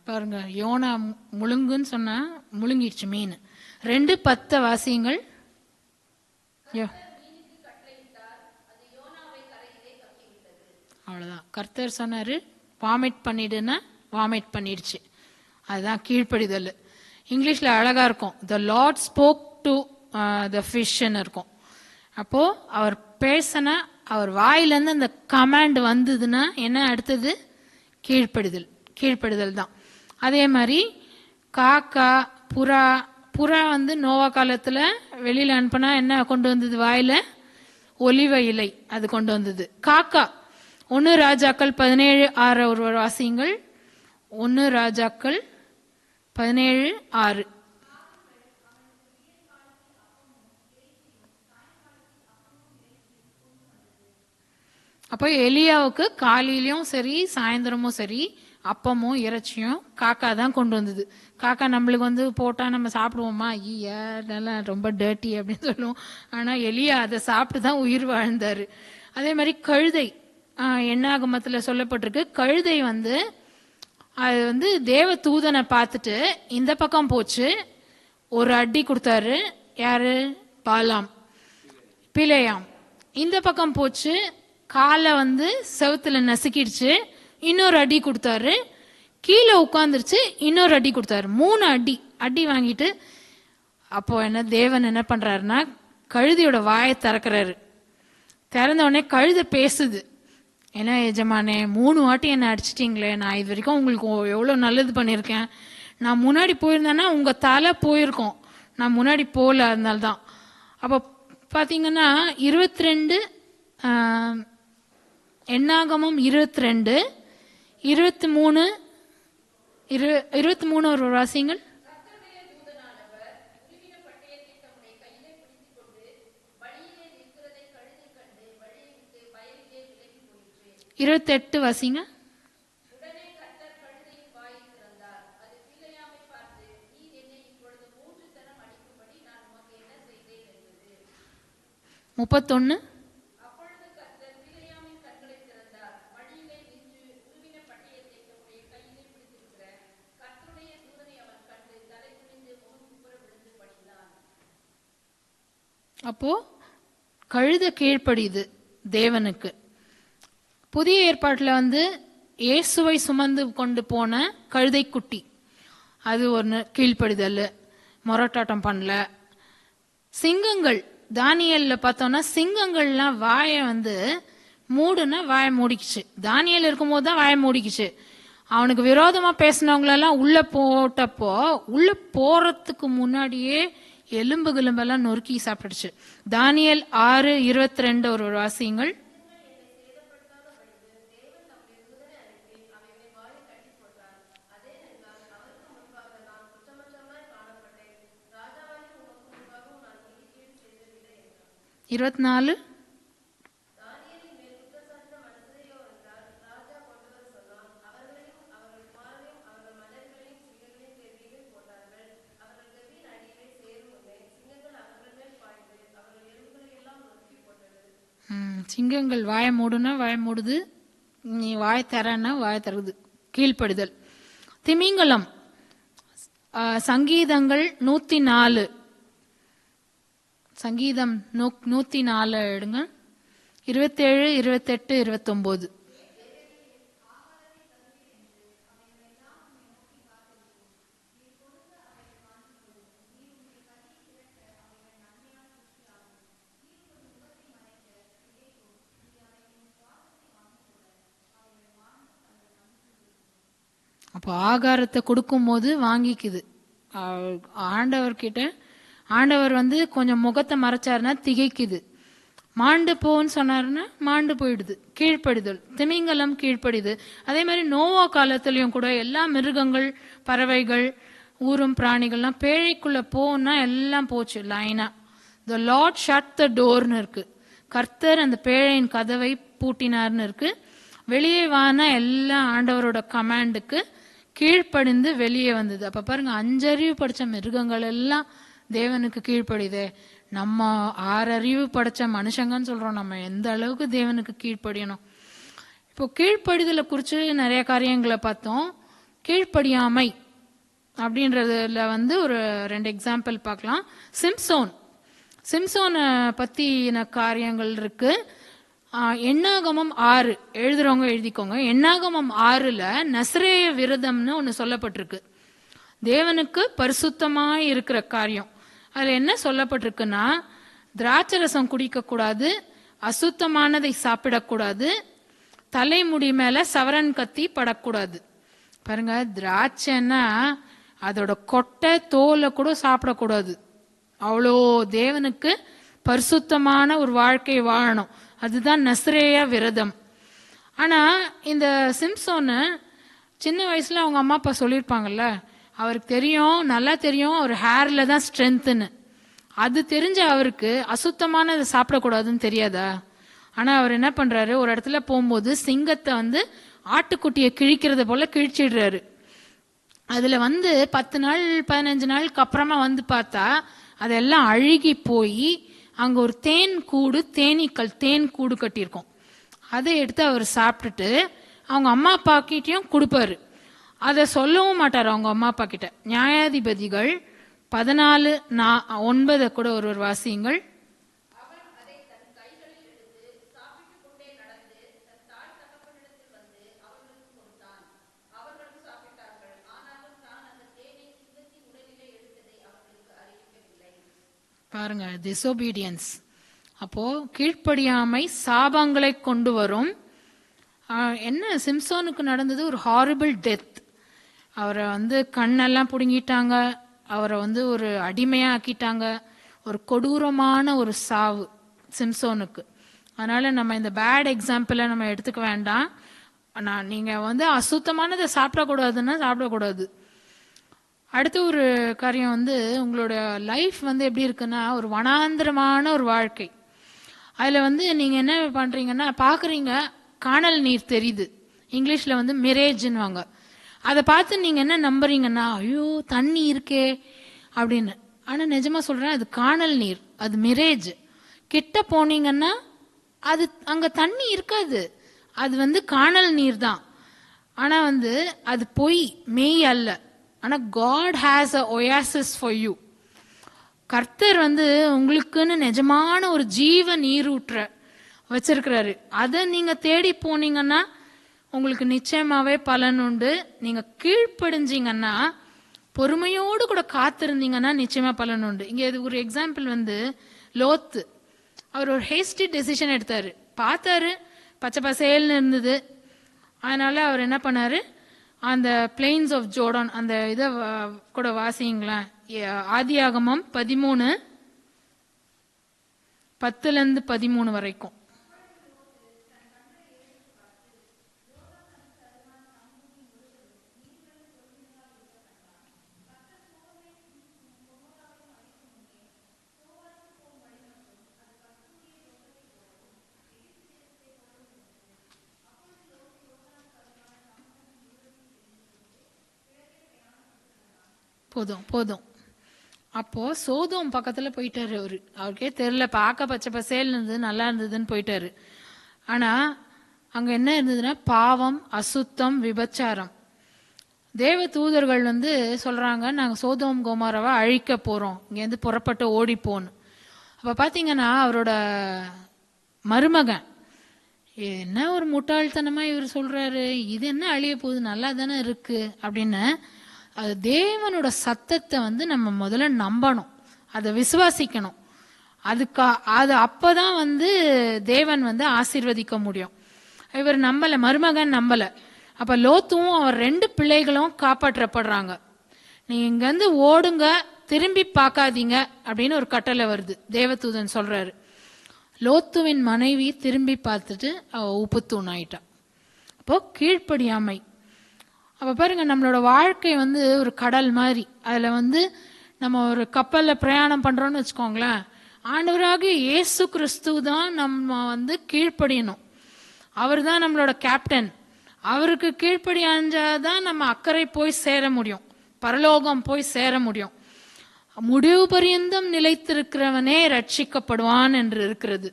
S2: பாருங்க, யோனா முழுங்குன்னு சொன்னா முழுங்கிடுச்சு மீன். 2:10 வாசியுங்கள். அவ்வளவுதான், கர்த்தர் சொன்னாரு வாமிட் பண்ணிடுன்னா வாமிட் பண்ணிடுச்சு. அதுதான் கீழ்ப்படிதல். இங்கிலீஷ்ல அழகா இருக்கும், த லார்ட் ஸ்போக் டு த ஃபிஷ்ன்னு இருக்கும். அப்போ அவர் பேசின, அவர் வாயிலேருந்து அந்த கமாண்ட் வந்ததுன்னா என்ன அடுத்தது? கீழ்ப்படிதல். கீழ்ப்படிதல் தான். அதே மாதிரி காக்கா, புறா. புறா வந்து நோவா காலத்துல வெளியில அனுப்புனா என்ன கொண்டு வந்தது? வாயில ஒலிவ இலை அது கொண்டு வந்தது. காக்கா 1 ராஜாக்கள் 17:6 ஒரு வாசியுங்கள். 1 ராஜாக்கள் 17:6. அப்போ எலியாவுக்கு காலையிலயும் சரி சாயந்தரமும் சரி அப்பமும் இறைச்சியும் காக்கா தான் கொண்டு வந்தது. காக்கா நம்மளுக்கு வந்து போட்டா நம்ம சாப்பிடுவோமா? ஐயா அதெல்லாம் ரொம்ப டர்ட்டி அப்படின்னு சொல்லுவோம். ஆனா எலியா அதை சாப்பிட்டு தான் உயிர் வாழ்ந்தாரு. அதே மாதிரி கழுதை, எண்ணாகமத்துல சொல்லப்பட்டிருக்கு. கழுதை வந்து அது வந்து தேவ தூதனை பார்த்துட்டு இந்த பக்கம் போச்சு, ஒரு அடி கொடுத்தாரு. யாரு? பாலாம், பிலேயாம். இந்த பக்கம் போச்சு, காலை வந்து செவுத்துல நசுக்கிடுச்சு, இன்னொரு அடி கொடுத்தாரு. கீழே உட்காந்துருச்சு, இன்னொரு அடி கொடுத்தாரு. 3 அடி வாங்கிட்டு அப்போ என்ன தேவன் என்ன பண்றாருன்னா கழுதையோட வாயை திறக்கிறாரு. திறந்த உடனே கழுதை பேசுது. என்ன எஜமானே, 3 வாட்டி என்ன அடிச்சிட்டீங்களே, நான் இது வரைக்கும் உங்களுக்கு எவ்வளோ நல்லது பண்ணியிருக்கேன். நான் முன்னாடி போயிருந்தேன்னா உங்க தலை போயிருக்கோம், நான் முன்னாடி போகல, அதனால்தான். அப்போ பார்த்தீங்கன்னா 22 எண்ணாகமம் 22 23 ஒரு வாசியங்கள். 28 வாசிங்க. முப்பத்தொன்னு. அப்போ கழுத கீழ்ப்படியுது தேவனுக்கு. புதிய ஏற்பாட்டில் வந்து இயேசுவை சுமந்து கொண்டு போன கழுதை குட்டி, அது ஒன்று கீழ்ப்படிதல், மொரட்டாட்டம் பண்ணல. சிங்கங்கள், தானியல்ல பார்த்தோம்னா சிங்கங்கள்லாம் வாயை வந்து மூடுனா வாயை மூடிக்குச்சு. தானியல் இருக்கும்போது தான் வாயை மூடிக்குச்சு. அவனுக்கு விரோதமா பேசினவங்களெல்லாம் உள்ள போட்டப்போ உள்ள போறதுக்கு முன்னாடியே எலும்பு கிளம்பெல்லாம் நொறுக்கி சாப்பிட்டுடுச்சு. தானியல் 6:22 ஒரு வாசியங்கள். இருபத்தி சிங்கங்கள் வாயை மூடுனா வாயை மூடுது, நீ வாய் தரன்னா வாய் தருது, கீழ்ப்படுதல். திமிங்கலம், சங்கீதங்கள் 104, சங்கீதம் 104 எடுங்க. 27, 28, 29. அப்போ ஆகாரத்தை கொடுக்கும் போது வாங்கிக்குது. ஆண்டவர்கிட்ட ஆண்டவர் வந்து கொஞ்சம் முகத்தை மறைச்சாருன்னா திகைக்குது. மாண்டு போன்னு சொன்னாருன்னா மாண்டு போயிடுது, கீழ்ப்படிதல். திமிங்கலம் கீழ்ப்படிது. அதே மாதிரி நோவா காலத்திலையும் கூட எல்லா மிருகங்கள், பறவைகள், ஊரும் பிராணிகள்லாம் பேழைக்குள்ள போனா எல்லாம் போச்சு லைனா. த லார்ட் ஷட் த டோர்னு இருக்கு. கர்த்தர் அந்த பேழையின் கதவை பூட்டினார்னு இருக்கு. வெளியே வானா எல்லாம் ஆண்டவரோட கமாண்டுக்கு கீழ்ப்படிந்து வெளியே வந்தது. அப்ப பாருங்க, 5 அறிவு படிச்ச மிருகங்கள் எல்லாம் தேவனுக்கு கீழ்ப்படிதே. நம்ம 6 அறிவு படைச்ச மனுஷங்கன்னு சொல்றோம், நம்ம எந்த அளவுக்கு தேவனுக்கு கீழ்ப்படியணும். இப்போ கீழ்ப்படிதலை குறித்து நிறைய காரியங்களை பார்த்தோம். கீழ்ப்படியாமை அப்படின்றதுல வந்து ஒரு 2 எக்ஸாம்பிள் பார்க்கலாம். சிம்சோனை பத்தின காரியங்கள் இருக்கு. எண்ணாகமம் 6 எழுதுறவங்க எழுதிக்கோங்க. எண்ணாகமம் 6ல் நசரேய விரதம்னு ஒன்று சொல்லப்பட்டிருக்கு. தேவனுக்கு பரிசுத்தமாய் இருக்கிற காரியம். அதில் என்ன சொல்லப்பட்டிருக்குன்னா, திராட்சரசம் குடிக்கக்கூடாது, அசுத்தமானதை சாப்பிடக்கூடாது, தலைமுடி மேல சவரன் கத்தி படக்கூடாது. பாருங்க, திராட்சைன்னா அதோட கொட்டை தோலை கூட சாப்பிடக்கூடாது. அவ்வளோ தேவனுக்கு பரிசுத்தமான ஒரு வாழ்க்கை வாழணும். அதுதான் நசரேய விரதம். ஆனா இந்த சிம்சோனு சின்ன வயசுல அவங்க அம்மா அப்பா சொல்லியிருப்பாங்கல்ல, அவருக்கு தெரியும், நல்லா தெரியும் அவர் ஹேர்ல தான் ஸ்ட்ரென்த்துன்னு. அது தெரிஞ்ச அவருக்கு அசுத்தமானதை சாப்பிடக்கூடாதுன்னு தெரியாதா? ஆனா அவர் என்ன பண்றாரு, ஒரு இடத்துல போகும்போது சிங்கத்தை ஆட்டுக்குட்டியை கிழிக்கிறத போல கிழிச்சிடுறாரு. அதுல 10 நாள் 15 நாளுக்கு அப்புறமா பார்த்தா அதெல்லாம் அழுகி போய் அங்க ஒரு தேனீக்கள் தேன் கூடு கட்டியிருக்கோம். அதை எடுத்து அவர் சாப்பிட்டுட்டு அவங்க அம்மா அப்பா கிட்டையும் கொடுப்பாரு. அதை சொல்லவும் மாட்டார் அவங்க அம்மா அப்பா கிட்ட. நியாயாதிபதிகள் 14:9 கூட ஒரு வாசியுங்கள். பாருங்க, டிசோபீடியன்ஸ். அப்போ கீழ்ப்படியாமை சாபங்களை கொண்டு வரும். என்ன சிம்சோனுக்கு நடந்தது? ஒரு ஹாரிபிள் டெத். அவரை கண்ணெல்லாம் பிடுங்கிட்டாங்க, அவரை ஒரு அடிமையா ஆக்கிட்டாங்க. ஒரு கொடூரமான ஒரு சாவு சிம்சோனுக்கு. அதனால நம்ம இந்த பேட் எக்ஸாம்பிளை நம்ம எடுத்துக்க வேண்டாம். நீங்க அசுத்தமானதை சாப்பிடக்கூடாதுன்னா சாப்பிடக்கூடாது. அடுத்த ஒரு காரியம் உங்களோட லைஃப் எப்படி இருக்குன்னா ஒரு வனாந்திரமான ஒரு வாழ்க்கை. அதுல நீங்க என்ன பண்றீங்கன்னா, பாக்குறீங்க காணல் நீர் தெரியுது, இங்கிலீஷ்ல மிரேஜ்னுவாங்க. அதை பார்த்து நீங்க என்ன நம்புறீங்கன்னா, ஐயோ தண்ணி இருக்கே அப்படின்னு. ஆனா நிஜமா சொல்றேன், அது காணல் நீர், அது மிரேஜ். கிட்ட போனீங்கன்னா அது அங்க தண்ணி இருக்காது, அது காணல் நீர் தான். ஆனா அது பொய், மெய் அல்ல. ஆனா God has a oasis for you. கர்த்தர் உங்களுக்குன்னு நிஜமான ஒரு ஜீவ நீரூற்ற வச்சிருக்கிறாரு. அதை நீங்க தேடி போனீங்கன்னா உங்களுக்கு நிச்சயமாவே பலன் உண்டு. நீங்க கீழ்ப்படிஞ்சீங்கன்னா, பொறுமையோடு கூட காத்திருந்தீங்கன்னா நிச்சயமா பலன் உண்டு. இங்க இது ஒரு எக்ஸாம்பிள் லோத்து. அவர் ஒரு ஹேஸ்டி டெசிஷன் எடுத்தாரு. பார்த்தாரு பச்சை பசேல்னு இருந்தது. அதனால அவர் என்ன பண்ணாரு, அந்த பிளெயின்ஸ் ஆஃப் ஜோர்டான் அந்த இதை கூட வாசிங்களேன். ஆதியாகமம் 13:10-13 வரைக்கும். போதும். அப்போ சோதோம் பக்கத்துல போயிட்டாரு. அவருக்கே தெரியல, பார்க்க பச்சை பசேல் இருந்தது, நல்லா இருந்ததுன்னு போயிட்டாரு. ஆனா அங்க என்ன இருந்ததுன்னா பாவம், அசுத்தம், விபச்சாரம். தேவ தூதர்கள் சொல்றாங்க, நாங்க சோதோம் கோமாராவை அழிக்க போறோம், இங்கேருந்து புறப்பட்டு ஓடிப்போன்னு. அப்ப பாத்தீங்கன்னா அவரோட மருமகன், என்ன ஒரு முட்டாள்தனமா இவர் சொல்றாரு, இது என்ன அழிய போகுது, நல்லா தானே இருக்கு அப்படின்னு. அது தேவனோட சத்தத்தை நம்ம முதல்ல நம்பணும், அதை விசுவாசிக்கணும். அது அப்பதான் தேவன் ஆசீர்வதிக்க முடியும். இவர் நம்பல, மருமகன் நம்பல. அப்ப லோத்துவும் அவர் 2 பிள்ளைகளும் காப்பாற்றப்படுறாங்க. நீங்க இங்கிருந்து ஓடுங்க, திரும்பி பார்க்காதீங்க அப்படின்னு ஒரு கட்டளை வருது. தேவதூதன் சொல்றாரு. லோத்துவின் மனைவி திரும்பி பார்த்துட்டு அவ உப்புத்தூண் ஆயிட்டா. அப்போ கீழ்ப்படியாமை. அப்ப பாருங்க, நம்மளோட வாழ்க்கை ஒரு கடல் மாதிரி. அதுல நம்ம ஒரு கப்பல்ல பிரயாணம் பண்றோம்னு வச்சுக்கோங்களேன். ஆண்டவராகிய இயேசு கிறிஸ்து தான் நம்ம கீழ்ப்படியணும். அவர் தான் நம்மளோட கேப்டன். அவருக்கு கீழ்ப்படியாஞ்சாதான் நம்ம அக்கறை போய் சேர முடியும், பரலோகம் போய் சேர முடியும். முடிவு பரியந்தம் நிலைத்திருக்கிறவனே ரட்சிக்கப்படுவான் என்று இருக்கிறது.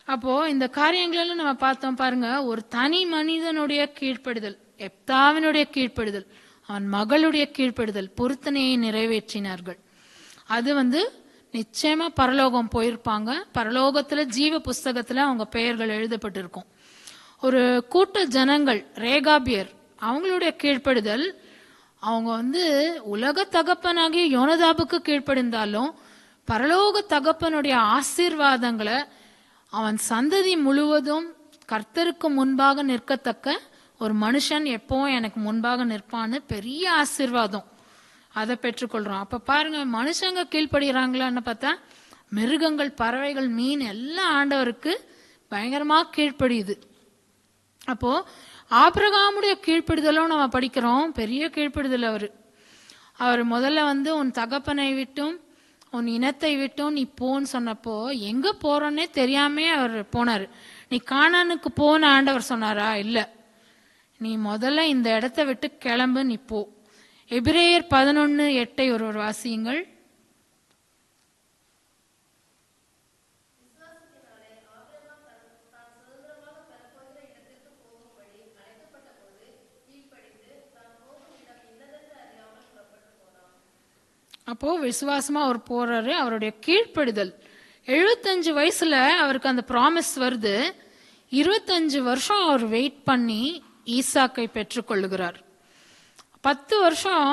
S2: அப்போ இந்த காரியங்களெல்லாம் நம்ம பார்த்தோம் பாருங்க. ஒரு தனி மனிதனுடைய கீழ்ப்படிதல், எப்தாவினுடைய கீழ்ப்படிதல், அவன் மகளுடைய கீழ்ப்படிதல், பொருத்தனையை நிறைவேற்றினார்கள். அது நிச்சயமா பரலோகம் போயிருப்பாங்க. பரலோகத்துல ஜீவ புஸ்தகத்துல அவங்க பெயர்கள் எழுதப்பட்டிருக்கும். ஒரு கூட்ட ஜனங்கள், ரேகாபியர், அவங்களுடைய கீழ்ப்படிதல், அவங்க உலக தகப்பனாகிய யோனதாபுக்கு கீழ்ப்படிந்தாலும் பரலோக தகப்பனுடைய ஆசீர்வாதங்களை அவன் சந்ததி முழுவதும் கர்த்தருக்கு முன்பாக நிற்கத்தக்க ஒரு மனுஷன் எப்பவும் எனக்கு முன்பாக நிற்பான்னு பெரிய ஆசீர்வாதம், அதை பெற்றுக்கொள்றோம். அப்ப பாருங்க, மனுஷங்க கீழ்ப்படுகிறாங்களான்னு பார்த்தா மிருகங்கள், பறவைகள், மீன் எல்லாம் ஆண்டவருக்கு பயங்கரமா கீழ்ப்படியுது. அப்போ ஆபிரகாமுடைய கீழ்ப்படிதலும் நம்ம படிக்கிறோம், பெரிய கீழ்ப்படிதல். அவர் முதல்ல உன் தகப்பனை விட்டும் உன் இனத்தை விட்டும் நீ போன்னு சொன்னப்போ எங்க போறோன்னே தெரியாமே அவர் போனாரு. நீ கானானுக்கு போன ஆண்டவர் சொன்னாரா? இல்ல, நீ முதல்ல இந்த இடத்தை விட்டு கிளம்பு, நீ போ. எபிரேயர் 11:8 ஒருவர் வாசியுங்கள். அப்போ விசுவாசமா அவர் போறாரு. அவருடைய கீழ்ப்படிதல் 75 வயசுல அவருக்கு அந்த ப்ராமிஸ் வருது. 25 வருஷம் அவர் வெயிட் பண்ணி ஈசாக்கை பெற்றுக்கொள்ளுகிறார். 10 வருஷம்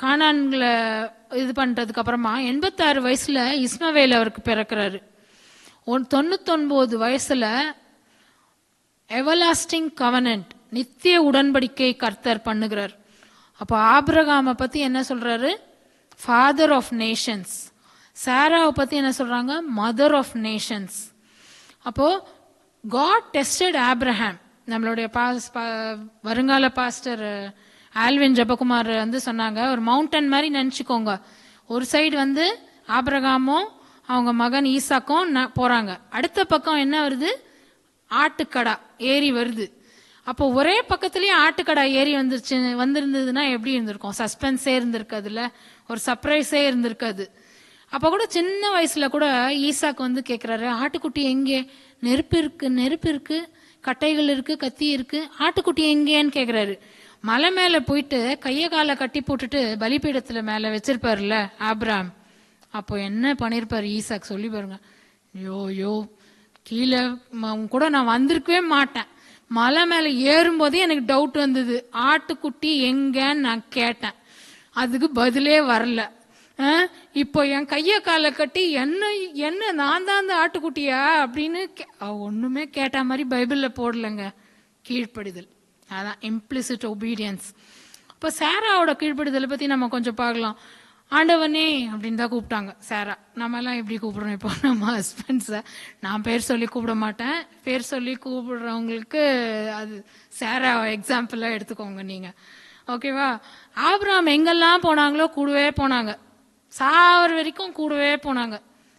S2: கானான்ல இது பண்றதுக்கு அப்புறமா 86 வயசுல இஸ்மவேல் அவருக்கு பிறக்கிறாரு. 99 வயசுல எவர்லாஸ்டிங் கவனன்ட், நித்திய உடன்படிக்கை கர்த்தர் பண்ணுகிறார். அப்போ ஆபிரகாமை பத்தி என்ன சொல்றாரு? Father of Nations. சாராவை பத்தி என்ன சொல்றாங்க? Mother of nations. அப்போ காட் டெஸ்டட் ஆப்ரஹாம். நம்மளுடைய வருங்கால பாஸ்டர் ஆல்வின் ஜெபகுமார் சொன்னாங்க, ஒரு மவுண்டன் மாதிரி நினைச்சுக்கோங்க. ஒரு சைடு ஆபிரகாமும் அவங்க மகன் ஈசாக்கும் போறாங்க, அடுத்த பக்கம் என்ன வருது? ஆட்டுக்கடா ஏரி வருது. அப்போ ஒரே பக்கத்துலயே ஆட்டுக்கடா ஏரி வந்திருந்ததுன்னா எப்படி இருந்திருக்கும்? சஸ்பென்ஸே இருந்திருக்காதுல்ல, ஒரு சர்ப்ரைஸே இருந்திருக்காது. அப்ப கூட சின்ன வயசுல கூட ஈசாக்கு கேக்குறாரு, ஆட்டுக்குட்டி எங்கே? நெருப்பு இருக்கு, கட்டைகள் இருக்கு, கத்தி இருக்கு, ஆட்டுக்குட்டி எங்கேன்னு கேக்குறாரு. மலை மேல போயிட்டு கைய காலை கட்டி போட்டுட்டு பலிபீடத்துல மேல வச்சிருப்பாருல்ல ஆபிரகாம். அப்போ என்ன பண்ணிருப்பாரு ஈசாக்? சொல்லி பாருங்க. யோ கீழே கூட நான் வந்திருக்கவே மாட்டேன். மலை மேல ஏறும்போதே எனக்கு டவுட் வந்தது, ஆட்டுக்குட்டி எங்கன்னு நான் கேட்டேன், அதுக்கு பதிலே வரல. இப்போ என் கைய காலை கட்டி என்ன நான் தான் அந்த ஆட்டுக்குட்டியா அப்படின்னு ஒண்ணுமே கேட்ட மாதிரி பைபிள்ல போடலங்க. கீழ்ப்படிதல், அதான் இம்ப்ளிசிட் ஒபீடியன்ஸ். இப்போ சாராவோட கீழ்ப்படிதலை பத்தி நம்ம கொஞ்சம் பார்க்கலாம். ஆண்டவனே அப்படின்னு தான் கூப்பிட்டாங்க சாரா. நம்ம எல்லாம் எப்படி கூப்பிடுறோம் இப்போ நம்ம ஹஸ்பண்ட்ஸை? நான் பேர் சொல்லி கூப்பிட மாட்டேன், பேர் சொல்லி கூப்பிடுறவங்களுக்கு அது சாரா எக்ஸாம்பிளா எடுத்துக்கோங்க நீங்க, ஓகேவா? ஆபிரகாம் எங்கெல்லாம் போனாங்களோ கூடவே போனாங்க, சாவர் வரைக்கும் கூடவே போனாங்க.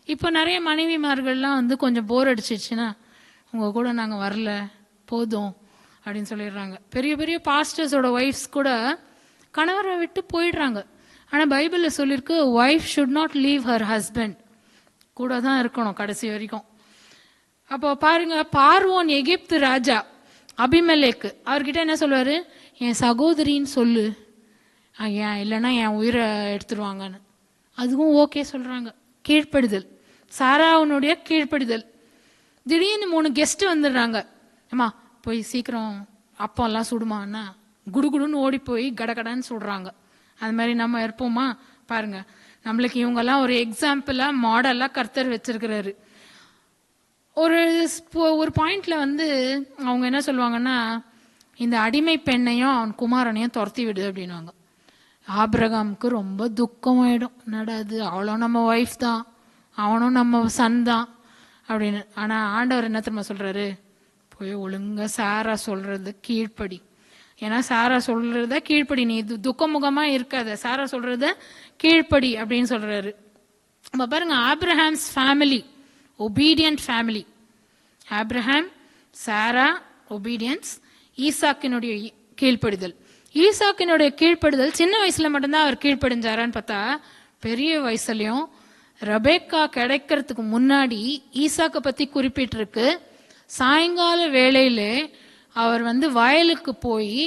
S2: இப்போ நிறைய மனைவிமார்கள்லாம் கொஞ்சம் போர் அடிச்சிச்சுன்னா உங்க கூட நாங்க வரல, போதும் அப்படின்னு சொல்லிடுறாங்க. பெரிய பெரிய பாஸ்டர்ஸோட ஒய்ஃப்ஸ் கூட கணவரை விட்டு போயிடுறாங்க. ஆனா பைபிள்ல சொல்லிருக்கு, wife should not leave her husband, கூட தான் இருக்கணும் கடைசி வரைக்கும். அப்போ பாருங்க, பார்வோன் எகிப்து ராஜா அபிமெலேக்கு அவர்கிட்ட என்ன சொல்லுவாரு? என் சகோதரின்னு சொல்லு, ஏன் இல்லைன்னா என் உயிரை எடுத்துருவாங்கன்னு. அதுவும் ஓகே சொல்றாங்க. கீழ்ப்படிதல், சாராவுனுடைய கீழ்ப்படிதல். திடீர்னு 3 கெஸ்ட் வந்துடுறாங்க. அம்மா போய் சீக்கிரம் அப்பம் எல்லாம் சுடுமான்னா குடுகுடுன்னு ஓடி போய் கடகடன்னு சுடுறாங்க. அது மாதிரி நம்ம இருப்போமா? பாருங்க, நம்மளுக்கு இவங்கெல்லாம் ஒரு எக்ஸாம்பிளா மாடலா கர்த்தர் வச்சிருக்கிறாரு. ஒரு பாயிண்ட்ல அவங்க என்ன சொல்லுவாங்கன்னா, இந்த அடிமை பெண்ணையும் அவன் குமாரனையும் துரத்தி விடு அப்படின்வாங்க. ஆபிரகாமுக்கு ரொம்ப துக்கமாயிடும், என்னடாது அவளும் நம்ம ஒய்ஃப் தான், அவனும் நம்ம சன் தான் அப்படின்னு. ஆனா ஆண்டவர் என்ன தெரியுமா சொல்றாரு? போய் ஒழுங்கா சாரா சொல்றது கீழ்ப்படி. ஏன்னா சாரா சொல்றத கீழ்ப்படி, நீ துக்கமுகமா இருக்காத, சாரா சொல்றத கீழ்ப்படி அப்படின்னு சொல்றாரு. நம்ம பாருங்க, Abraham's family obedient family. Abraham, Sarah obedience, ஈசாக்கினுடைய கீழ்ப்படிதல். ஈசாக்கினுடைய கீழ்ப்படிதல் சின்ன வயசுல மட்டும்தான் அவர் கீழ்ப்படிஞ்சாரான்னு பார்த்தா பெரிய வயசுலயும். ரெபெக்கா கிடைக்கிறதுக்கு முன்னாடி ஈசாக்கை பத்தி குறிப்பிட்டிருக்கு. சாயங்கால வேளையிலே அவர் வயலுக்கு போய்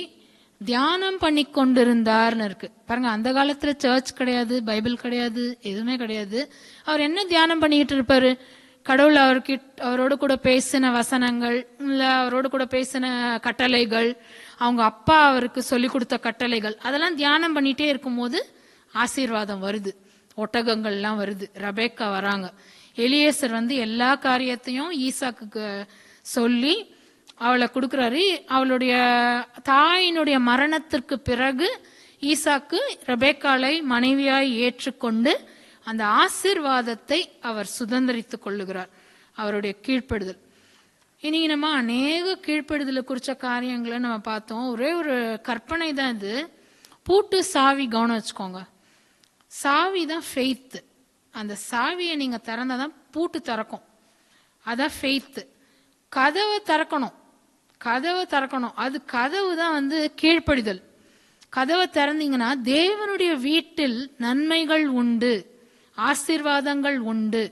S2: தியானம் பண்ணி கொண்டிருந்தார்னு இருக்கு. பாருங்க, அந்த காலத்துல சர்ச் கிடையாது, பைபிள் கிடையாது, எதுவுமே கிடையாது. அவர் என்ன தியானம் பண்ணிக்கிட்டு இருப்பாரு? கடவுள் அவரோடு கூட பேசின வசனங்கள், இல்ல அவரோடு கூட பேசின கட்டளைகள், அவங்க அப்பா அவருக்கு சொல்லி கொடுத்த கட்டளைகள், அதெல்லாம் தியானம் பண்ணிட்டே இருக்கும்போது ஆசீர்வாதம் வருது, ஒட்டகங்கள்லாம் வருது, ரெபெக்கா வராங்க. எலியேசர் எல்லா காரியத்தையும் ஈசாக்கு சொல்லி அவளை கொடுக்குறாரு. அவளுடைய தாயினுடைய மரணத்திற்கு பிறகு ஈசாக்கு ரெபேக்காளை மனைவியாய் ஏற்றுக்கொண்டு அந்த ஆசீர்வாதத்தை அவர் சுதந்திரித்து கொள்ளுகிறார், அவருடைய கீழ்ப்படுதல். இன்னைக்கு நம்ம அநேக கீழ்ப்படுதலை குறித்த காரியங்களை நம்ம பார்த்தோம். ஒரே ஒரு கற்பனை தான் இது. பூட்டு சாவி கவனம் வச்சுக்கோங்க. சாவி தான் ஃபெய்த்து. அந்த சாவியை நீங்கள் திறந்தால் தான் பூட்டு திறக்கும். அதான் ஃபெய்த்து. கதவை திறக்கணும், கதவை திறக்கணும். அது கதவு தான் கீழ்ப்படிதல். கதவை திறந்தீங்கன்னா தேவனுடைய வீட்டில் நன்மைகள் உண்டு, ஆசீர்வாதங்கள் உண்டு,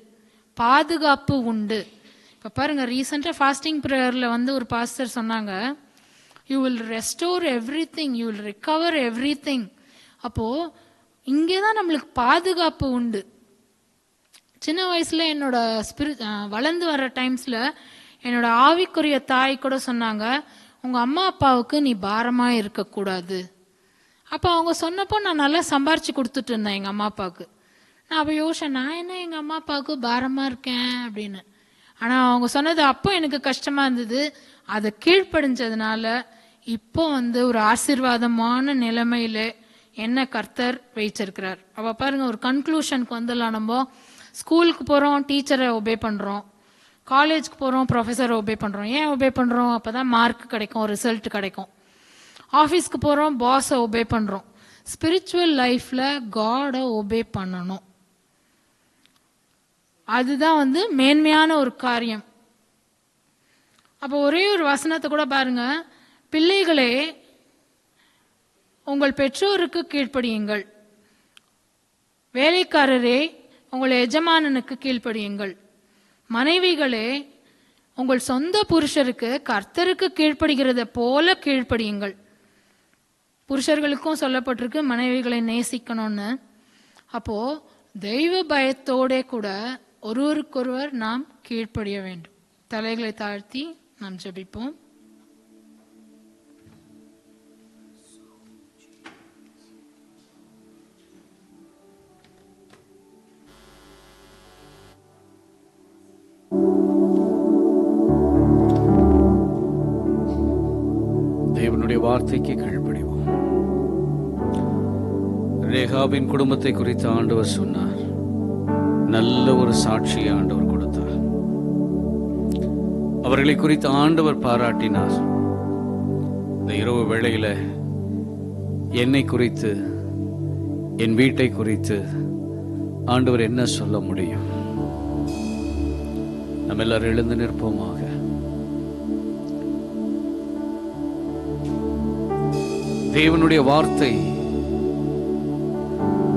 S2: பாதுகாப்பு உண்டு. இப்போ பாருங்க, ரீசெண்டாக ஃபாஸ்டிங் ப்ரேயரில் ஒரு பாஸ்டர் சொன்னாங்க, you will restore every thing, you will recover every thing. அப்போது இங்கே தான் நம்மளுக்கு பாதுகாப்பு உண்டு. சின்ன வயசில் என்னோட வளர்ந்து வர்ற டைம்ஸில் என்னோட ஆவிக்குரிய தாய் கூட சொன்னாங்க, உங்கள் அம்மா அப்பாவுக்கு நீ பாரமாக இருக்கக்கூடாது. அப்போ அவங்க சொன்னப்போ நான் நல்லா சம்பாரித்து கொடுத்துட்டு இருந்தேன் எங்கள் அம்மா அப்பாவுக்கு. நான் அப்போ யோசிச்சேன், நான் என்ன எங்கள் அம்மா அப்பாவுக்கு பாரமாக இருக்கேன் அப்படின்னு. ஆனால் அவங்க சொன்னது அப்போ எனக்கு கஷ்டமாக இருந்தது. அதை கீழ்ப்படிஞ்சதுனால இப்போ ஒரு ஆசீர்வாதமான நிலைமையில என்ன கர்த்தர் வைச்சிருக்கிறார். அப்போ பாருங்க, ஒரு கன்க்ளூஷனுக்கு வந்துடலாம். நம்ம ஸ்கூலுக்கு போகிறோம், டீச்சரை ஒபே பண்ணுறோம். காலேஜுக்கு போகிறோம், ப்ரொஃபஸரை ஒபே பண்ணுறோம். ஏன் ஒபே பண்ணுறோம்? அப்போ தான் மார்க் கிடைக்கும், ரிசல்ட் கிடைக்கும். ஆஃபீஸ்க்கு போகிறோம், பாஸை ஒபே பண்ணுறோம். ஸ்பிரிச்சுவல் லைஃப்பில் காடை ஒபே பண்ணணும். அதுதான் மேன்மையான ஒரு காரியம். அப்போ ஒரே ஒரு வசனத்தை கூட பாருங்க, பிள்ளைகளே உங்கள் பெற்றோருக்கு கீழ்ப்படியுங்கள், வேலைக்காரரே உங்கள் எஜமானனுக்கு கீழ்ப்படியுங்கள், மனைவிகளே உங்கள் சொந்த புருஷருக்கு கர்த்தருக்கு கீழ்ப்படுகிறத போல கீழ்ப்படியுங்கள். புருஷர்களுக்கும் சொல்லப்பட்டிருக்கு மனைவிகளை நேசிக்கணும்னு. அப்போ தெய்வ பயத்தோட கூட ஒருவருக்கொருவர் நாம் கீழ்ப்படிய வேண்டும். தலைகளை தாழ்த்தி நாம் ஜெபிப்போம்.
S1: தேவனுடைய வார்த்தைக்கு கீழ்ப்படிவோம். ரேகாபின் குடும்பத்தை குறித்து ஆண்டவர் சொன்னார். நல்ல ஒரு சாட்சியை ஆண்டவர் கொடுத்தார். அவர்களை குறித்து ஆண்டவர் பாராட்டினார். இந்த இரவு வேளையில என்னை குறித்து, என் வீட்டை குறித்து ஆண்டவர் என்ன சொல்ல முடியும்? நம்ம எல்லாரும் எழுந்து நிற்போமாக. தேவனுடைய வார்த்தை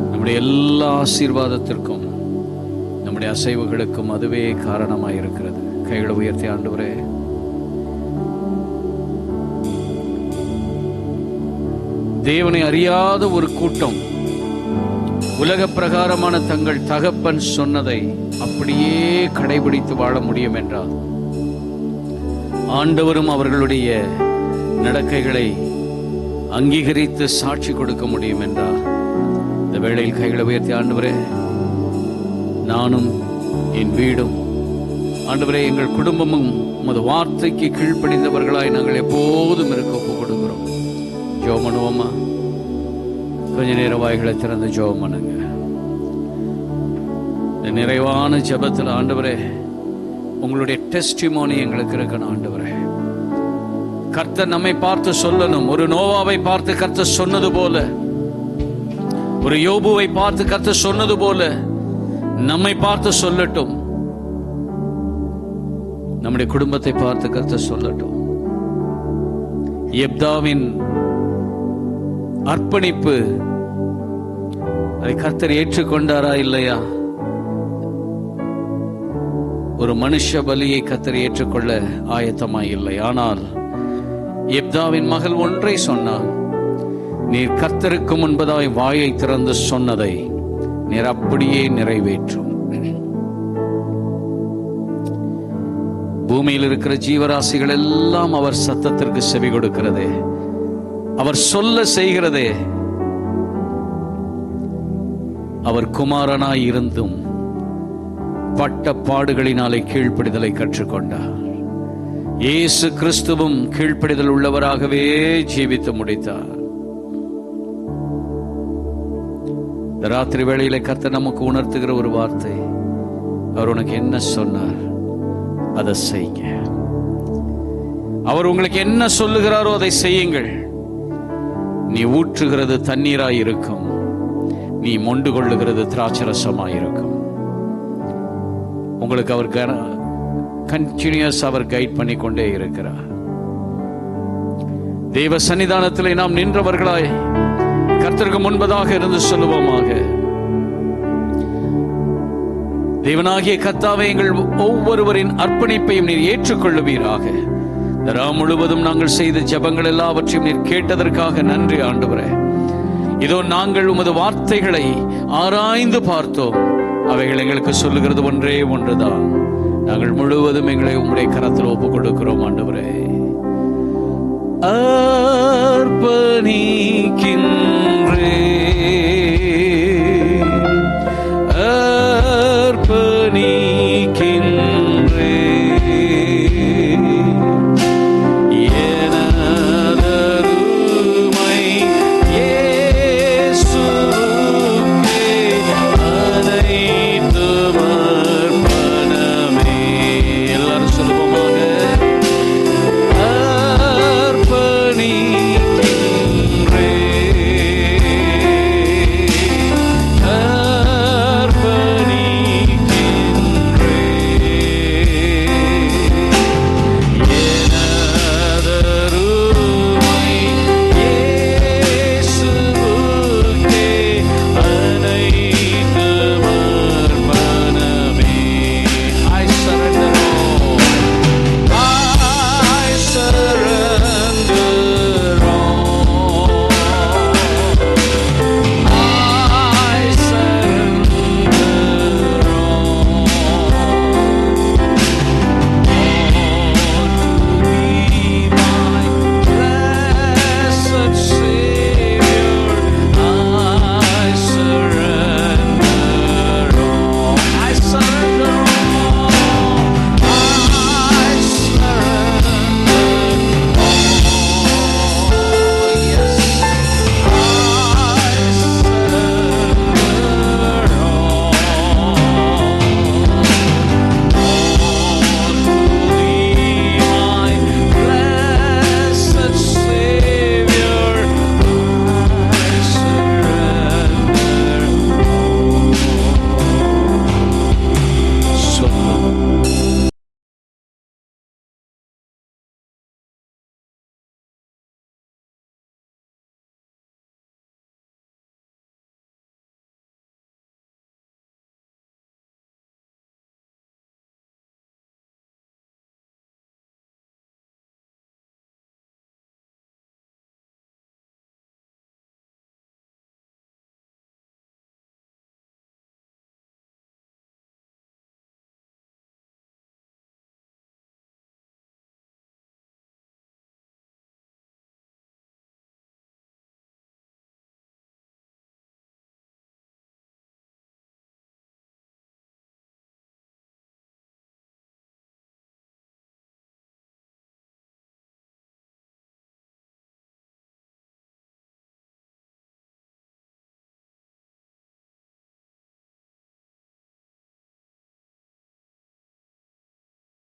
S1: நம்முடைய எல்லா ஆசீர்வாதத்திற்கும், நம்முடைய அசைவுகளுக்கும் அதுவே காரணமாயிருக்கிறது. கைகளை உயர்த்தி, ஆண்டவரே, தேவனை அறியாத ஒரு கூட்டம் உலக பிரகாரமான தங்கள் தகப்பன் சொன்னதை அப்படியே கடைபிடித்து வாழ முடியும் என்றால், ஆண்டவரும் அவர்களுடைய நடக்கைகளை அங்கீகரித்து சாட்சி கொடுக்க முடியும் என்றால், இந்த வேளையில் கைகளை உயர்த்தி, ஆண்டவரே, நானும் என் வீடும், ஆண்டவரே, எங்கள் குடும்பமும் உமது வார்த்தைக்கு கீழ்ப்படிந்தவர்களாய் நாங்கள் எப்போதும் இருக்க ஒப்புக் கொடுக்கிறோம். ஜெபம் பண்ணுவோமா? கொஞ்ச நேர வாய்களை திறந்து ஜெபம் பண்ணுங்க. இந்த நிறைவான ஜெபத்தில் ஆண்டவரே, உங்களுடைய டெஸ்டிமோனி எங்களுக்கு இருக்கணும். ஆண்டவரே, கர்த்தர் நம்மை பார்த்து சொல்லணும். ஒரு நோவாவை பார்த்து கர்த்தர் சொன்னது போல, ஒரு யோபுவை பார்த்து கர்த்தர் சொன்னது போல நம்மை பார்த்து சொல்லட்டும். நம்முடைய குடும்பத்தை பார்த்து கர்த்தர் சொல்லட்டும். எப்தாவின் அர்ப்பணிப்பு, அதை கர்த்தர் ஏற்றுக்கொண்டாரா இல்லையா? ஒரு மனுஷ பலியை கர்த்தர் ஏற்றுக்கொள்ள ஆயத்தமாய் இல்லை. ஆனால் எப்தாவின் மகள் ஒன்றை சொன்னார், நீர் கர்த்தருக்கு முன்பதாய் வாயை திறந்து சொன்னதை நீர் அப்படியே நிறைவேற்றும். பூமியில் இருக்கிற ஜீவராசிகள் எல்லாம் அவர் சத்தத்திற்கு செவி கொடுக்கிறதே, அவர் சொல்ல செய்கிறதே. அவர் குமாரனாய் இருந்தும் பட்ட பாடுகளினாலே கீழ்ப்படிதலை கற்றுக்கொண்டார். இயேசு கிறிஸ்துவும் கீழ்ப்படிதல் உள்ளவராகவே ஜீவித்து முடித்தார். இந்த ராத்திரி வேளையில கர்த்தர் நமக்கு உணர்த்துகிற ஒரு வார்த்தை, அவர் உனக்கு என்ன சொன்னார் அதை செய்யுங்க. அவர் உங்களுக்கு என்ன சொல்லுகிறாரோ அதை செய்யுங்கள். நீ ஊற்றுகிறது தண்ணீராய் இருக்கும், நீ மொண்டு கொள்ளுகிறது திராட்சரசமாய் இருக்கும். உங்களுக்கு அவர் கண்டினியூஸ் அவர் கைட் பண்ணி கொண்டே இருக்கிறார். தேவ சன்னிதானத்திலே நாம் நின்றவர்களாய் கர்த்தருக்கு முன்பதாக இருந்து சொல்லுவோமாக, தேவனாகிய கர்த்தாவே, எங்கள் ஒவ்வொருவரின் அர்ப்பணிப்பையும் நீர் ஏற்றுக்கொள்ளுவீராக. ராம் முழுவதும் நாங்கள் செய்த ஜெபங்கள் எல்லாவற்றையும் நீர் கேட்டதற்காக நன்றி ஆண்டவரே. இதோ நாங்கள் உமது வார்த்தைகளை ஆராய்ந்து பார்த்தோம். அவைகள் எங்களுக்கு சொல்லுகிறது ஒன்றே ஒன்றுதான். நாங்கள் முழுவதும் எங்களை உம்முடைய கரத்தில் ஒப்புக் கொடுக்கிறோம் ஆண்டவரே. அர்ப்பணிக்கின்றேன்